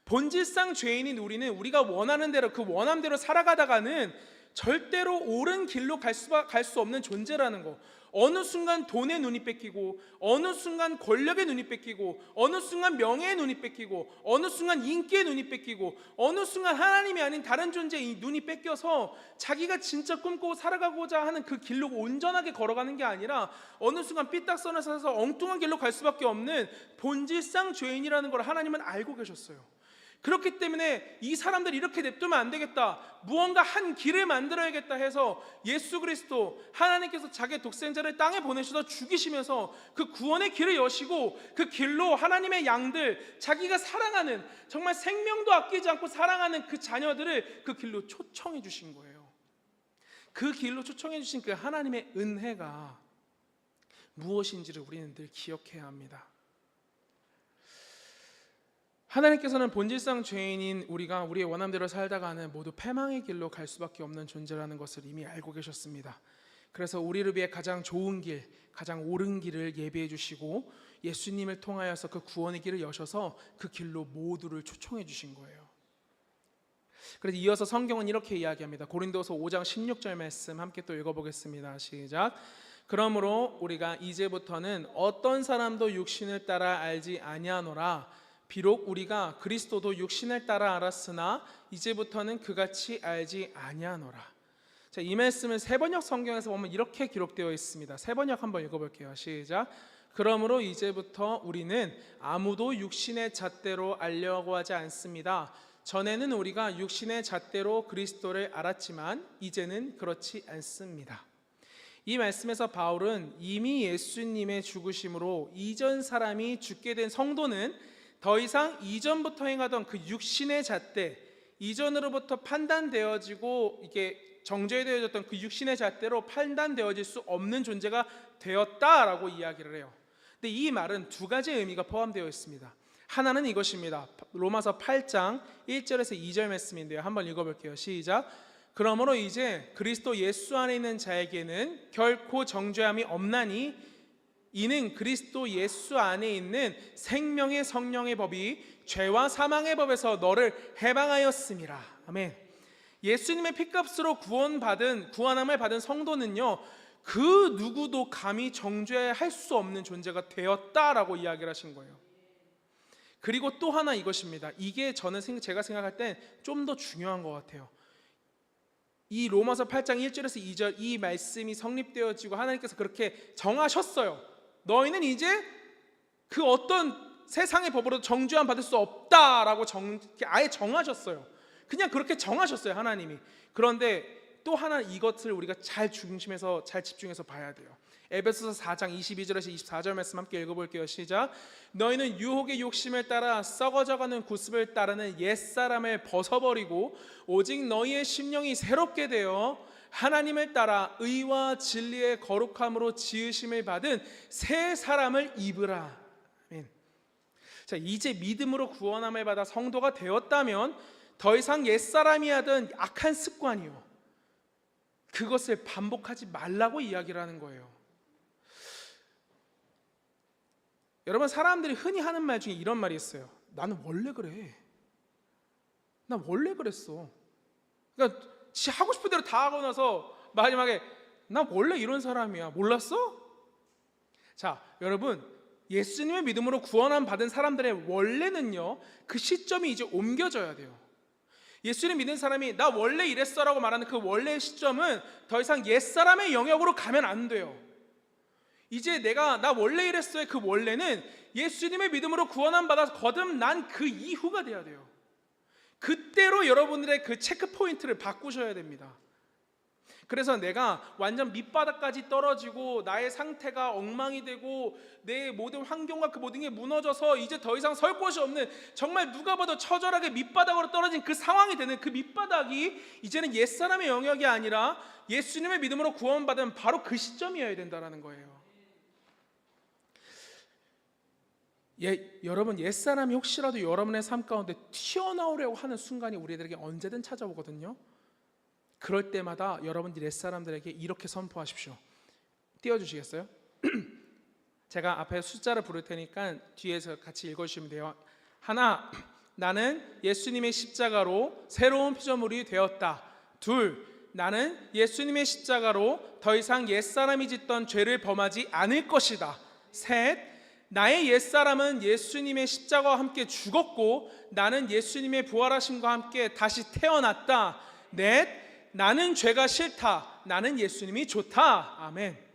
본질상 죄인인 우리는 우리가 원하는 대로, 그 원함대로 살아가다가는 절대로 옳은 길로 갈 수 없는 존재라는 거. 어느 순간 돈의 눈이 뺏기고, 어느 순간 권력의 눈이 뺏기고, 어느 순간 명예의 눈이 뺏기고, 어느 순간 인기의 눈이 뺏기고, 어느 순간 하나님이 아닌 다른 존재의 눈이 뺏겨서 자기가 진짜 꿈꾸고 살아가고자 하는 그 길로 온전하게 걸어가는 게 아니라 어느 순간 삐딱선을 서서 엉뚱한 길로 갈 수밖에 없는 본질상 죄인이라는 걸 하나님은 알고 계셨어요. 그렇기 때문에 이 사람들이 이렇게 냅두면 안 되겠다, 무언가 한 길을 만들어야겠다 해서 예수 그리스도, 하나님께서 자기의 독생자를 땅에 보내셔서 죽이시면서 그 구원의 길을 여시고, 그 길로 하나님의 양들, 자기가 사랑하는, 정말 생명도 아끼지 않고 사랑하는 그 자녀들을 그 길로 초청해 주신 거예요. 그 길로 초청해 주신 그 하나님의 은혜가 무엇인지를 우리는 늘 기억해야 합니다. 하나님께서는 본질상 죄인인 우리가 우리의 원함대로 살다가는 모두 패망의 길로 갈 수밖에 없는 존재라는 것을 이미 알고 계셨습니다. 그래서 우리를 위해 가장 좋은 길, 가장 옳은 길을 예비해 주시고 예수님을 통하여서 그 구원의 길을 여셔서 그 길로 모두를 초청해 주신 거예요. 그래서 이어서 성경은 이렇게 이야기합니다. 고린도서 5장 16절 말씀 함께 또 읽어보겠습니다. 시작. 그러므로 우리가 이제부터는 어떤 사람도 육신을 따라 알지 아니하노라. 비록 우리가 그리스도도 육신을 따라 알았으나 이제부터는 그같이 알지 아니하노라. 자, 이 말씀은 세번역 성경에서 보면 이렇게 기록되어 있습니다. 세번역 한번 읽어볼게요. 시작. 그러므로 이제부터 우리는 아무도 육신의 잣대로 알려고 하지 않습니다. 전에는 우리가 육신의 잣대로 그리스도를 알았지만 이제는 그렇지 않습니다. 이 말씀에서 바울은 이미 예수님의 죽으심으로 이전 사람이 죽게 된 성도는 더 이상 이전부터 행하던 그 육신의 잣대, 이전으로부터 판단되어지고 이게 정죄되어졌던 그 육신의 잣대로 판단되어질 수 없는 존재가 되었다라고 이야기를 해요. 근데 이 말은 두 가지 의미가 포함되어 있습니다. 하나는 이것입니다. 로마서 8장 1절에서 2절 말씀인데요. 한번 읽어볼게요. 시작. 그러므로 이제 그리스도 예수 안에 있는 자에게는 결코 정죄함이 없나니 이는 그리스도 예수 안에 있는 생명의 성령의 법이 죄와 사망의 법에서 너를 해방하였음이라. 아멘. 예수님의 피값으로 구원함을 받은 성도는요, 그 누구도 감히 정죄할 수 없는 존재가 되었다라고 이야기를 하신 거예요. 그리고 또 하나 이것입니다. 이게 제가 생각할 땐 좀 더 중요한 것 같아요. 이 로마서 8장 1절에서 2절 이 말씀이 성립되어지고 하나님께서 그렇게 정하셨어요. 너희는 이제 그 어떤 세상의 법으로 정죄함 받을 수 없다라고 아예 정하셨어요. 그냥 그렇게 정하셨어요, 하나님이. 그런데 또 하나 이것을 우리가 잘 집중해서 봐야 돼요. 에베소서 4장 22절에서 24절 말씀 함께 읽어볼게요. 시작. 너희는 유혹의 욕심을 따라 썩어져가는 구습을 따르는 옛사람을 벗어버리고 오직 너희의 심령이 새롭게 되어 하나님을 따라 의와 진리의 거룩함으로 지으심을 받은 새 사람을 입으라. 아멘. 자, 이제 믿음으로 구원함을 받아 성도가 되었다면 더 이상 옛사람이 하던 악한 습관이요, 그것을 반복하지 말라고 이야기를 하는 거예요. 여러분, 사람들이 흔히 하는 말 중에 이런 말이 있어요. 나는 원래 그래. 나 원래 그랬어. 그러니까 지 하고 싶은 대로 다 하고 나서 마지막에 나 원래 이런 사람이야. 몰랐어? 자, 여러분, 예수님의 믿음으로 구원함 받은 사람들의 원래는요, 그 시점이 이제 옮겨져야 돼요. 예수님 믿는 사람이 나 원래 이랬어라고 말하는 그 원래의 시점은 더 이상 옛사람의 영역으로 가면 안 돼요. 이제 나 원래 이랬어의 그 원래는 예수님의 믿음으로 구원함 받아서 거듭난 그 이후가 돼야 돼요. 그때로 여러분들의 그 체크 포인트를 바꾸셔야 됩니다. 그래서 내가 완전 밑바닥까지 떨어지고 나의 상태가 엉망이 되고 내 모든 환경과 그 모든 게 무너져서 이제 더 이상 설 곳이 없는, 정말 누가 봐도 처절하게 밑바닥으로 떨어진 그 상황이 되는 그 밑바닥이 이제는 옛사람의 영역이 아니라 예수님의 믿음으로 구원받은 바로 그 시점이어야 된다는 거예요. 여러분 옛사람이 혹시라도 여러분의 삶 가운데 튀어나오려고 하는 순간이 우리들에게 언제든 찾아오거든요. 그럴 때마다 여러분들 옛사람들에게 이렇게 선포하십시오. 띄워주시겠어요? 제가 앞에 숫자를 부를 테니까 뒤에서 같이 읽어주시면 돼요. 하나, 나는 예수님의 십자가로 새로운 피조물이 되었다. 둘, 나는 예수님의 십자가로 더 이상 옛사람이 짓던 죄를 범하지 않을 것이다. 셋, 나의 옛사람은 예수님의 십자가와 함께 죽었고 나는 예수님의 부활하심과 함께 다시 태어났다. 넷, 나는 죄가 싫다. 나는 예수님이 좋다. 아멘.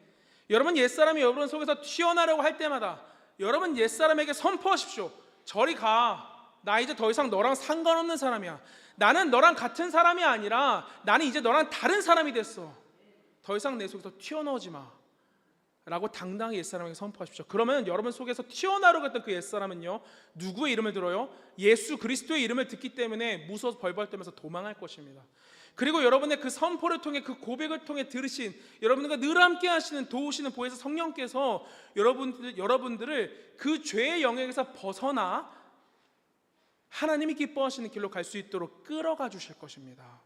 여러분 옛사람이 여러분 속에서 튀어나오려고 할 때마다 여러분 옛사람에게 선포하십시오. 저리 가. 나 이제 더 이상 너랑 상관없는 사람이야. 나는 너랑 같은 사람이 아니라 나는 이제 너랑 다른 사람이 됐어. 더 이상 내 속에서 튀어나오지 마 라고 당당히 옛사람에게 선포하십시오. 그러면 여러분 속에서 튀어나오려고 했던 그 옛사람은요, 누구의 이름을 들어요? 예수 그리스도의 이름을 듣기 때문에 무서워서 벌벌 떨면서 도망할 것입니다. 그리고 여러분의 그 선포를 통해, 그 고백을 통해 들으신 여러분과 늘 함께 하시는 도우시는 보혜사 성령께서 여러분들을 그 죄의 영역에서 벗어나 하나님이 기뻐하시는 길로 갈 수 있도록 끌어가 주실 것입니다.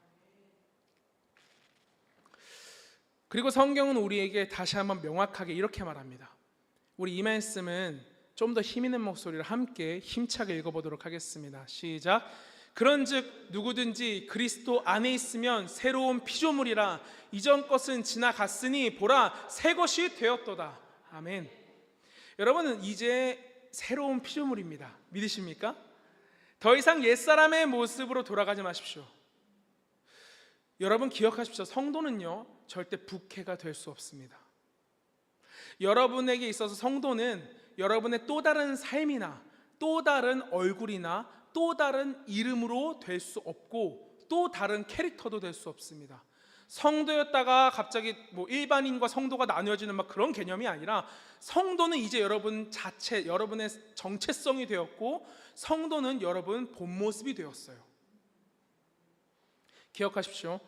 그리고 성경은 우리에게 다시 한번 명확하게 이렇게 말합니다. 우리 이 말씀은 좀 더 힘있는 목소리를 함께 힘차게 읽어보도록 하겠습니다. 시작. 그런즉 누구든지 그리스도 안에 있으면 새로운 피조물이라. 이전 것은 지나갔으니 보라 새 것이 되었도다. 아멘. 여러분은 이제 새로운 피조물입니다. 믿으십니까? 더 이상 옛사람의 모습으로 돌아가지 마십시오. 여러분 기억하십시오. 성도는요 절대 부캐가 될 수 없습니다. 여러분에게 있어서 성도는 여러분의 또 다른 삶이나 또 다른 얼굴이나 또 다른 이름으로 될 수 없고 또 다른 캐릭터도 될 수 없습니다. 성도였다가 갑자기 뭐 일반인과 성도가 나뉘어지는 막 그런 개념이 아니라 성도는 이제 여러분 자체, 여러분의 정체성이 되었고 성도는 여러분 본 모습이 되었어요. 기억하십시오.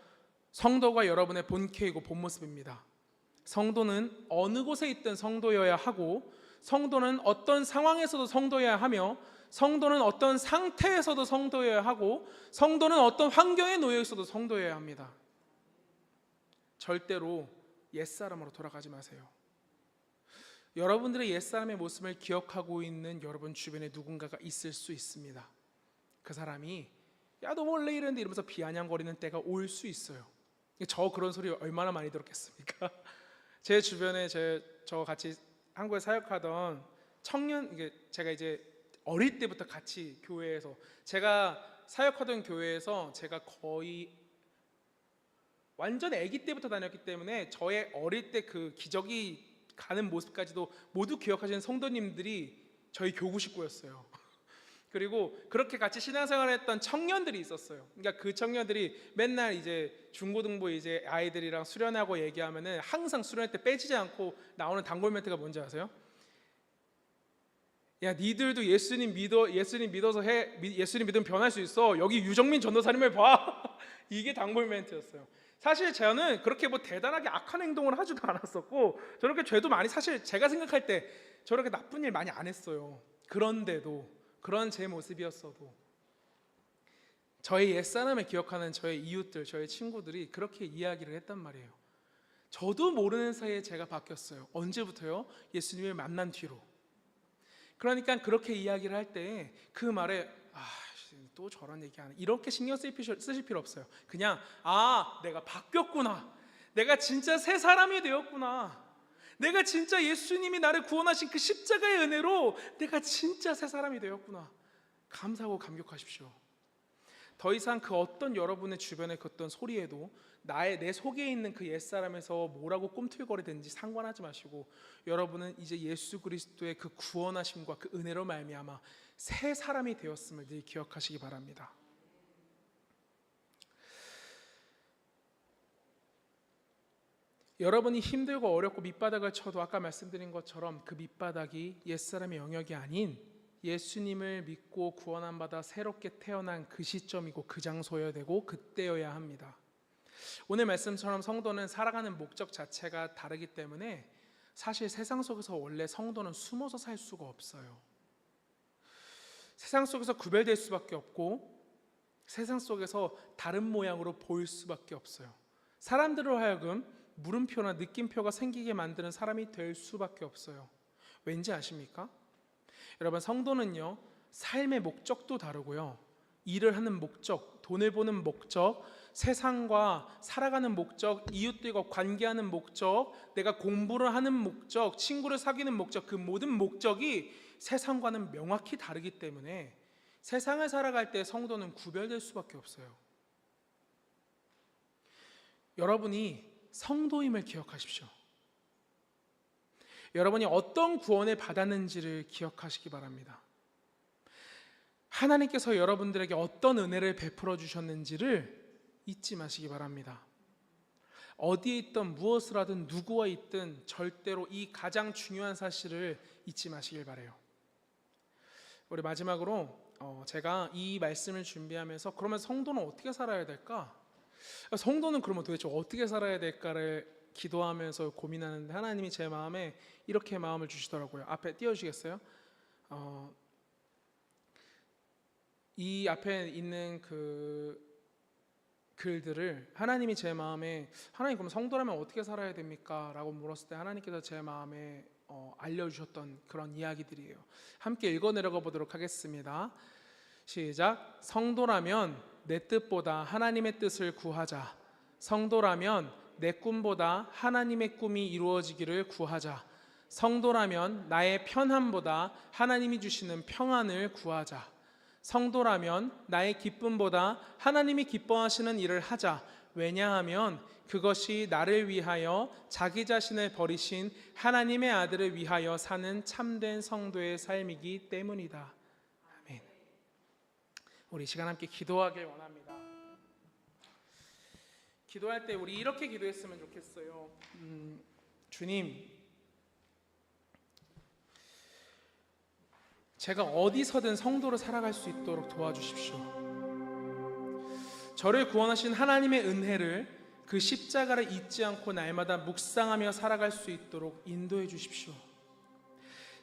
성도가 여러분의 본캐이고 본 모습입니다. 성도는 어느 곳에 있든 성도여야 하고 성도는 어떤 상황에서도 성도여야 하며 성도는 어떤 상태에서도 성도여야 하고 성도는 어떤 환경에 놓여 있어도 성도여야 합니다. 절대로 옛사람으로 돌아가지 마세요. 여러분들의 옛사람의 모습을 기억하고 있는 여러분 주변에 누군가가 있을 수 있습니다. 그 사람이 야 너 원래 이랬는데 이러면서 비아냥거리는 때가 올 수 있어요. 저 그런 소리 얼마나 많이 들었겠습니까? 제 주변에 저 같이 한국에 사역하던 청년, 제가 이제 어릴 때부터 같이 교회에서 제가 사역하던 교회에서 제가 거의 완전 아기 때부터 다녔기 때문에 저의 어릴 때 그 기저귀 가는 모습까지도 모두 기억하시는 성도님들이 저희 교구 식구였어요. 그리고 그렇게 같이 신앙생활을 했던 청년들이 있었어요. 그러니까 그 청년들이 맨날 이제 중고등부 이제 아이들이랑 수련하고 얘기하면은 항상 수련회 때 빼지지 않고 나오는 단골 멘트가 뭔지 아세요? 야, 니들도 예수님 믿어서 해. 예수님 믿으면 변할 수 있어. 여기 유정민 전도사님을 봐. 이게 단골 멘트였어요. 사실 저는 그렇게 뭐 대단하게 악한 행동을 하지도 않았었고 저렇게 죄도 많이, 사실 제가 생각할 때 저렇게 나쁜 일 많이 안 했어요. 그런데도 그런 제 모습이었어도 저의 옛사람을 기억하는 저의 이웃들, 저의 친구들이 그렇게 이야기를 했단 말이에요. 저도 모르는 사이에 제가 바뀌었어요. 언제부터요? 예수님을 만난 뒤로. 그러니까 그렇게 이야기를 할 때 그 말에 또 저런 얘기하네 이렇게 신경 쓰실 필요 없어요. 그냥 내가 바뀌었구나. 내가 진짜 새 사람이 되었구나. 내가 진짜 예수님이 나를 구원하신 그 십자가의 은혜로 내가 진짜 새 사람이 되었구나. 감사하고 감격하십시오. 더 이상 그 어떤 여러분의 주변에 그 어떤 소리에도 내 속에 있는 그 옛사람에서 뭐라고 꿈틀거리든지 상관하지 마시고 여러분은 이제 예수 그리스도의 그 구원하심과 그 은혜로 말미암아 새 사람이 되었음을 늘 기억하시기 바랍니다. 여러분이 힘들고 어렵고 밑바닥을 쳐도 아까 말씀드린 것처럼 그 밑바닥이 옛사람의 영역이 아닌 예수님을 믿고 구원함 받아 새롭게 태어난 그 시점이고 그 장소여야 되고 그때여야 합니다. 오늘 말씀처럼 성도는 살아가는 목적 자체가 다르기 때문에 사실 세상 속에서 원래 성도는 숨어서 살 수가 없어요. 세상 속에서 구별될 수밖에 없고 세상 속에서 다른 모양으로 보일 수밖에 없어요. 사람들로 하여금 물음표나 느낌표가 생기게 만드는 사람이 될 수밖에 없어요. 왠지 아십니까? 여러분, 성도는요, 삶의 목적도 다르고요, 일을 하는 목적, 돈을 버는 목적, 세상과 살아가는 목적, 이웃들과 관계하는 목적, 내가 공부를 하는 목적, 친구를 사귀는 목적, 그 모든 목적이 세상과는 명확히 다르기 때문에 세상을 살아갈 때 성도는 구별될 수밖에 없어요. 여러분이 성도임을 기억하십시오. 여러분이 어떤 구원을 받았는지를 기억하시기 바랍니다. 하나님께서 여러분들에게 어떤 은혜를 베풀어 주셨는지를 잊지 마시기 바랍니다. 어디에 있든 무엇을 하든 누구와 있든 절대로 이 가장 중요한 사실을 잊지 마시길 바라요. 우리 마지막으로 제가 이 말씀을 준비하면서 그러면 성도는 어떻게 살아야 될까? 성도는 그러면 도대체 어떻게 살아야 될까를 기도하면서 고민하는데 하나님이 제 마음에 이렇게 마음을 주시더라고요. 앞에 띄워주시겠어요? 이 앞에 있는 그 글들을 하나님이 제 마음에, 하나님 그럼 성도라면 어떻게 살아야 됩니까? 라고 물었을 때 하나님께서 제 마음에 알려주셨던 그런 이야기들이에요. 함께 읽어내려가 보도록 하겠습니다. 시작. 성도라면 내 뜻보다 하나님의 뜻을 구하자. 성도라면 내 꿈보다 하나님의 꿈이 이루어지기를 구하자. 성도라면 나의 편함보다 하나님이 주시는 평안을 구하자. 성도라면 나의 기쁨보다 하나님이 기뻐하시는 일을 하자. 왜냐하면 그것이 나를 위하여 자기 자신을 버리신 하나님의 아들을 위하여 사는 참된 성도의 삶이기 때문이다. 아멘. 우리 시간 함께 기도하길 원합니다. 기도할 때 우리 이렇게 기도했으면 좋겠어요. 주님, 제가 어디서든 성도로 살아갈 수 있도록 도와주십시오. 저를 구원하신 하나님의 은혜를, 그 십자가를 잊지 않고 날마다 묵상하며 살아갈 수 있도록 인도해 주십시오.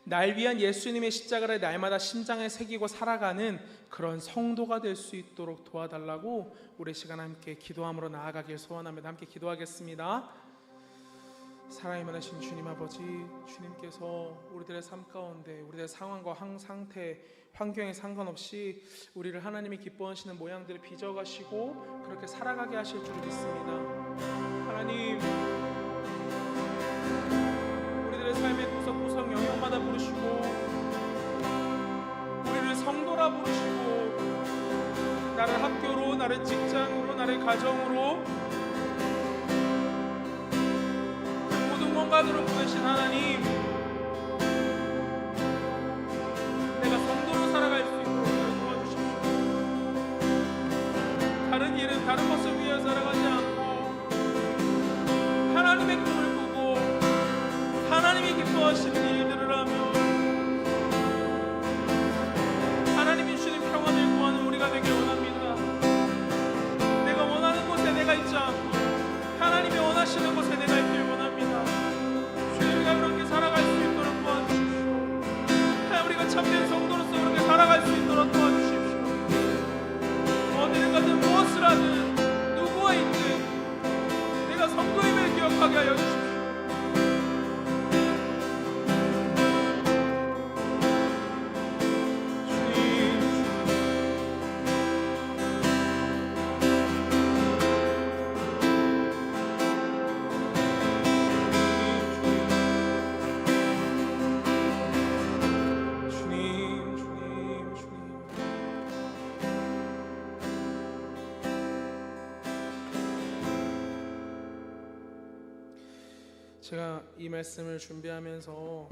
날 위한 예수님의 십자가를 날마다 심장에 새기고 살아가는 그런 성도가 될 수 있도록 도와달라고 우리 시간 함께 기도함으로 나아가길 소원합니다. 함께 기도하겠습니다. 사랑이 많으신 주님 아버지, 주님께서 우리들의 삶 가운데 우리들의 상황과 상태, 환경에 상관없이 우리를 하나님이 기뻐하시는 모양들을 빚어가시고 그렇게 살아가게 하실 줄 믿습니다. 하나님, 우리들의 삶의 구석구석 영역마다 부르시고 우리를 성도라 부르시고 나를 학교로, 나를 직장으로, 나를 가정으로 공간으로 보내신 하나님, 내가 성도로 살아갈 수 있도록 도와주십시오. 다른 일은 다른 것을 위해 살아가지 않고 하나님의 꿈을 꾸고 하나님이 기뻐하시는 일들을 하며 하나님이 주시는 평안을 구하는 우리가 되길 원합니다. 내가 원하는 곳에 내가 있지 않고 하나님이 원하시는 곳에 내가 있길 원합니다. 그렇게 살아갈 수 있도록 도와주십시오. 우리가 참된 성도로서 그렇게 살아갈 수 있도록 도와주십시오. 어디를 가든 무엇을 하든 누구와 있든 내가 성도임을 기억하게 하여 주십시오. 제가 이 말씀을 준비하면서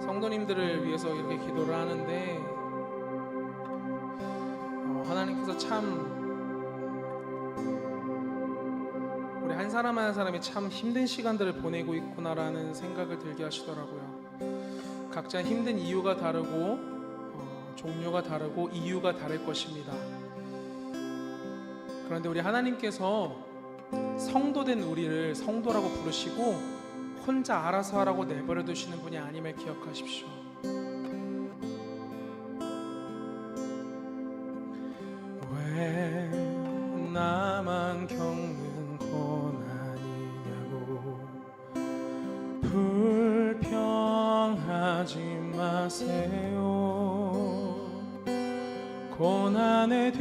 성도님들을 위해서 이렇게 기도를 하는데 하나님께서 참 우리 한 사람 한 사람이 참 힘든 시간들을 보내고 있구나라는 생각을 들게 하시더라고요. 각자 힘든 이유가 다르고 종류가 다르고 이유가 다를 것입니다. 그런데 우리 하나님께서 성도된 우리를 성도라고 부르시고 혼자 알아서 하라고 내버려 두시는 분이 아님을 기억하십시오. 왜 나만 겪는 고난이냐고 불평하지 마세요. 고난의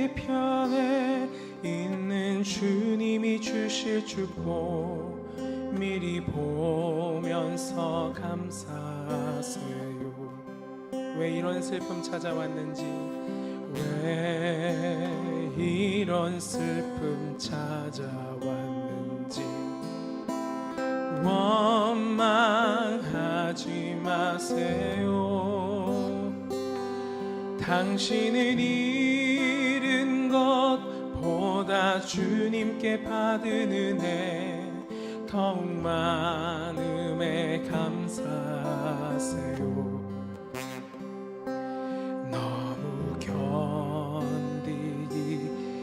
뒤편에 있는 주님이 주실 축복 미리 보면서 감사하세요. 왜 이런 슬픔 찾아왔는지, 왜 이런 슬픔 찾아왔는지 원망하지 마세요. 당신은 잃은 것보다 주님께 받은 은혜 더욱 많음에 감사하세요. 너무 견디기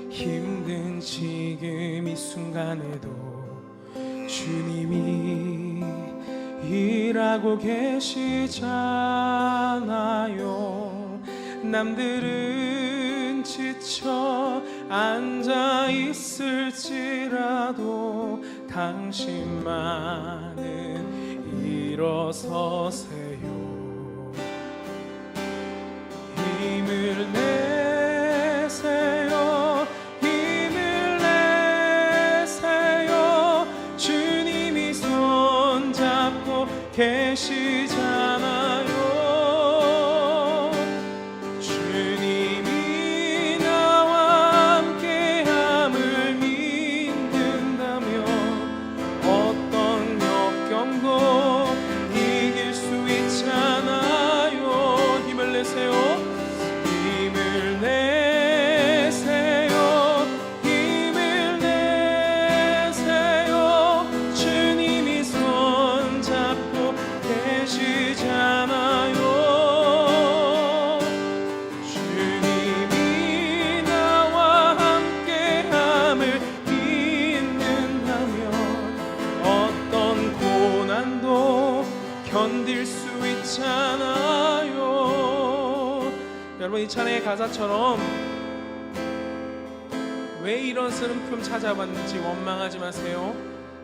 힘든 지금 이 순간에도 주님이 일하고 계시잖아요. 남들은 지쳐 앉아 있을지라도 당신만은 일어서세요. 힘을 내세요. 힘을 내세요. 주님이 손잡고 계시잖아요. 주님이 나와 함께함을 믿는다면 어떤 역경도 이길 수 있잖아요. 힘을 내세요. 힘을 내세요. 힘을 내세요. 주님이 손잡고 계시잖아요. 주님이 나와 함께함을 믿는다면 어떤 고난도 견딜 수 있잖아요. 여러분, 이 찬양의 가사처럼 왜 이런 슬픔 찾아왔는지 원망하지 마세요.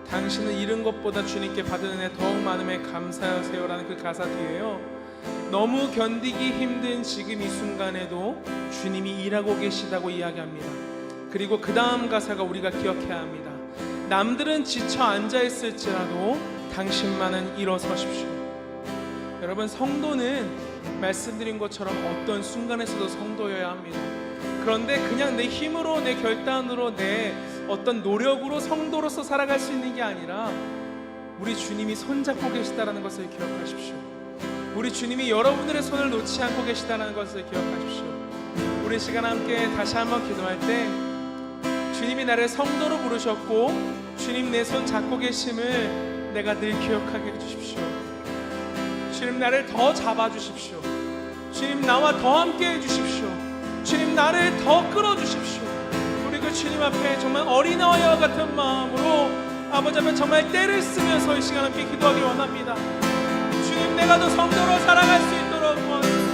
당신은 잃은 것보다 주님께 받은 은혜 더욱 많음에 감사하세요 라는 그 가사 뒤에요, 너무 견디기 힘든 지금 이 순간에도 주님이 일하고 계시다고 이야기합니다. 그리고 그 다음 가사가 우리가 기억해야 합니다. 남들은 지쳐 앉아있을지라도 당신만은 일어서십시오. 여러분, 성도는 말씀드린 것처럼 어떤 순간에서도 성도여야 합니다. 그런데 그냥 내 힘으로, 내 결단으로, 내 어떤 노력으로 성도로서 살아갈 수 있는 게 아니라 우리 주님이 손잡고 계시다는 것을 기억하십시오. 우리 주님이 여러분들의 손을 놓지 않고 계시다는 것을 기억하십시오. 우리 시간 함께 다시 한번 기도할 때 주님이 나를 성도로 부르셨고 주님 내 손 잡고 계심을 내가 늘 기억하게 해주십시오. 주님 나를 더 잡아주십시오. 주님 나와 더 함께 해주십시오. 주님 나를 더 끌어주십시오. 우리 그 주님 앞에 정말 어린아이와 같은 마음으로 아버지 앞에 정말 때를 쓰면서 이 시간 함께 기도하기 원합니다. 주님 내가 더 성도로 살아갈 수 있도록 원합니다.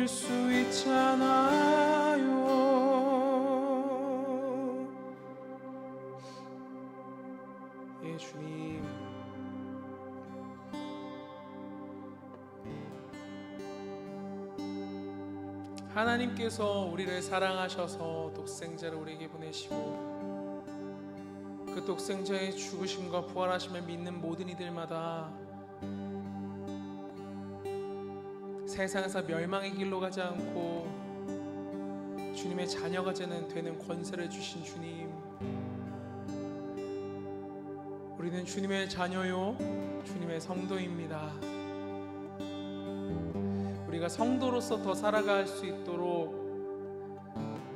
볼 수 있잖아요. 예, 주님, 하나님께서 우리를 사랑하셔서 독생자를 우리에게 보내시고 그 독생자의 죽으심과 부활하심을 믿는 모든 이들마다 세상에서 멸망의 길로 가지 않고 주님의 자녀가 되는 권세를 주신 주님, 우리는 주님의 자녀요, 주님의 성도입니다. 우리가 성도로서 더 살아갈 수 있도록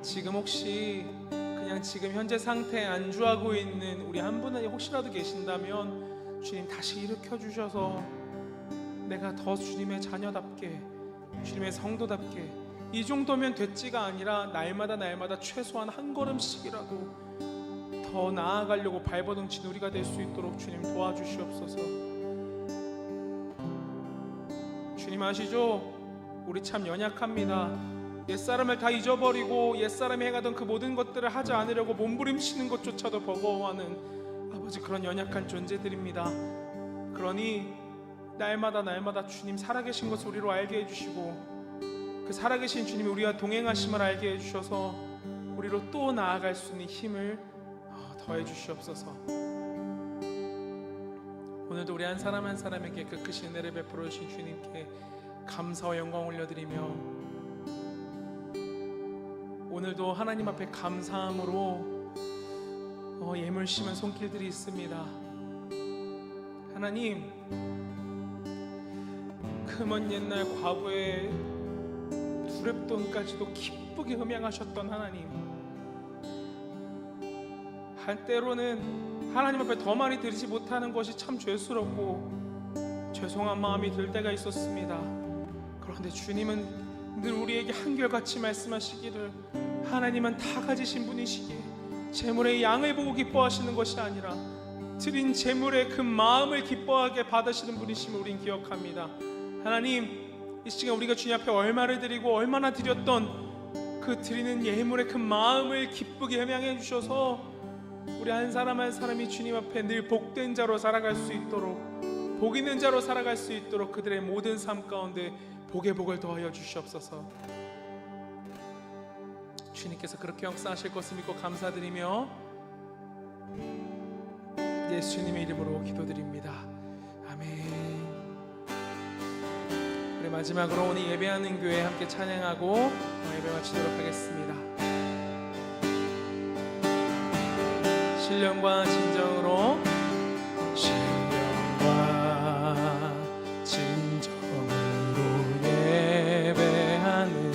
지금 혹시 그냥 지금 현재 상태에 안주하고 있는 우리 한 분이 혹시라도 계신다면 주님 다시 일으켜 주셔서 내가 더 주님의 자녀답게, 주님의 성도답게, 이 정도면 됐지가 아니라 날마다 최소한 한 걸음씩이라도 더 나아가려고 발버둥친 우리가 될 수 있도록 주님 도와주시옵소서. 주님 아시죠? 우리 참 연약합니다. 옛사람을 다 잊어버리고 옛사람이 행하던 그 모든 것들을 하지 않으려고 몸부림치는 것조차도 버거워하는 아버지, 그런 연약한 존재들입니다. 그러니 날마다 주님 살아계신 것을 우리로 알게 해주시고 그 살아계신 주님이 우리와 동행하심을 알게 해주셔서 우리로 또 나아갈 수 있는 힘을 더해 주시옵소서. 오늘도 우리 한 사람 한 사람에게 그 크신 은혜를 베풀어 주신 주님께 감사와 영광 올려드리며 오늘도 하나님 앞에 감사함으로 예물 심은 손길들이 있습니다. 하나님, 그 먼 옛날 과거에 두렙돈까지도 기쁘게 흠양하셨던 하나님, 한때로는 하나님 앞에 더 많이 드리지 못하는 것이 참 죄스럽고 죄송한 마음이 들 때가 있었습니다. 그런데 주님은 늘 우리에게 한결같이 말씀하시기를 하나님은 다 가지신 분이시기에 재물의 양을 보고 기뻐하시는 것이 아니라 드린 재물의 그 마음을 기뻐하게 받으시는 분이심을 우린 기억합니다. 하나님, 이 시간 우리가 주님 앞에 얼마를 드리고 얼마나 드렸던 그 드리는 예물의 그 마음을 기쁘게 흠양해 주셔서 우리 한 사람 한 사람이 주님 앞에 늘 복된 자로 살아갈 수 있도록, 복 있는 자로 살아갈 수 있도록 그들의 모든 삶 가운데 복의 복을 더하여 주시옵소서. 주님께서 그렇게 역사하실 것을 믿고 감사드리며 예수님의 이름으로 기도드립니다. 아멘. 우리 마지막으로 오늘 예배하는 교회 함께 찬양하고 예배 마치도록 하겠습니다. 신령과 진정으로, 신령과 진정으로 예배하는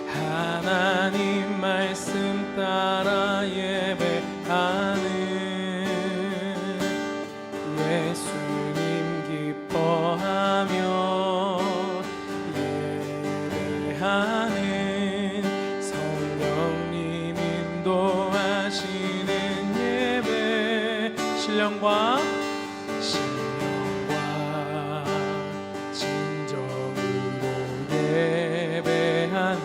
하나님 말씀 따라 예배하는 예수님 기뻐하며 예배하는 성령님 인도하시는 예배, 신령과 진정으로 예배하는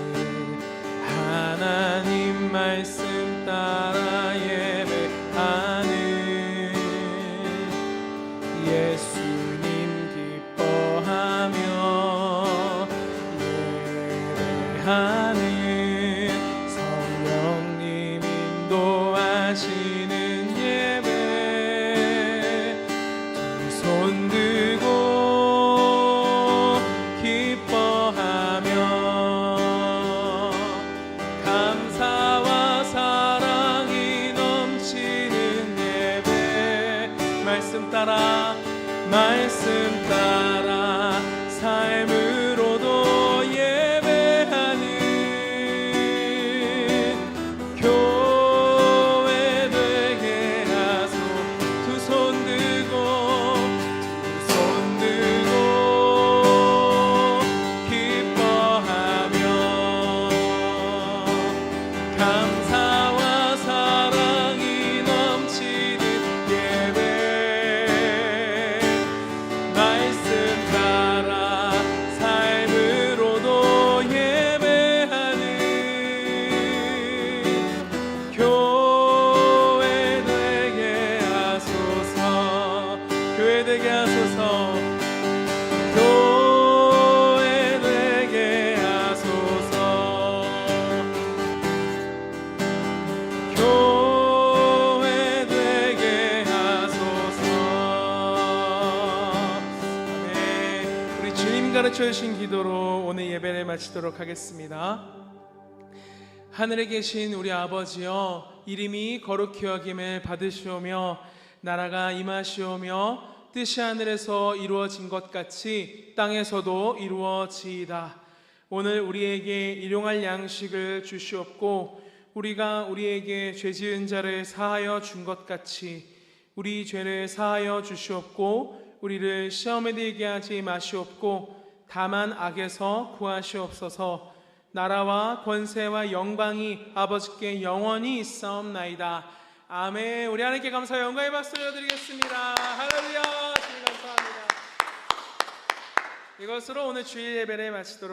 하나님 말씀 따라 예배하는 예수님 기뻐하며 예배하는 성령님 인도하시는 예배, 두 손 들고 기뻐하며 감사와 사랑이 넘치는 예배, 말씀 따라 삶으로도 예배하는 교회 되게 하소. 두 손 들고 기뻐하며 감사와 사랑이 넘치는 예배, 말씀 교회 되게 하소서. 교회 되게 하소서. 교회 되게 하소서. 네, 우리 주님 가르쳐 주신 기도로 오늘 예배를 마치도록 하겠습니다. 하늘에 계신 우리 아버지여, 이름이 거룩히 여김을 받으시오며 나라가 임하시오며 뜻이 하늘에서 이루어진 것 같이 땅에서도 이루어지이다. 오늘 우리에게 일용할 양식을 주시옵고 우리가 우리에게 죄 지은 자를 사하여 준 것 같이 우리 죄를 사하여 주시옵고 우리를 시험에 들게 하지 마시옵고 다만 악에서 구하시옵소서. 나라와 권세와 영광이 아버지께 영원히 있사옵나이다. 아멘. 우리 하나님께 감사와 영광의 박수 드리겠습니다. 할렐루야. 주님 감사합니다. 이것으로 오늘 주일 예배를 마치도록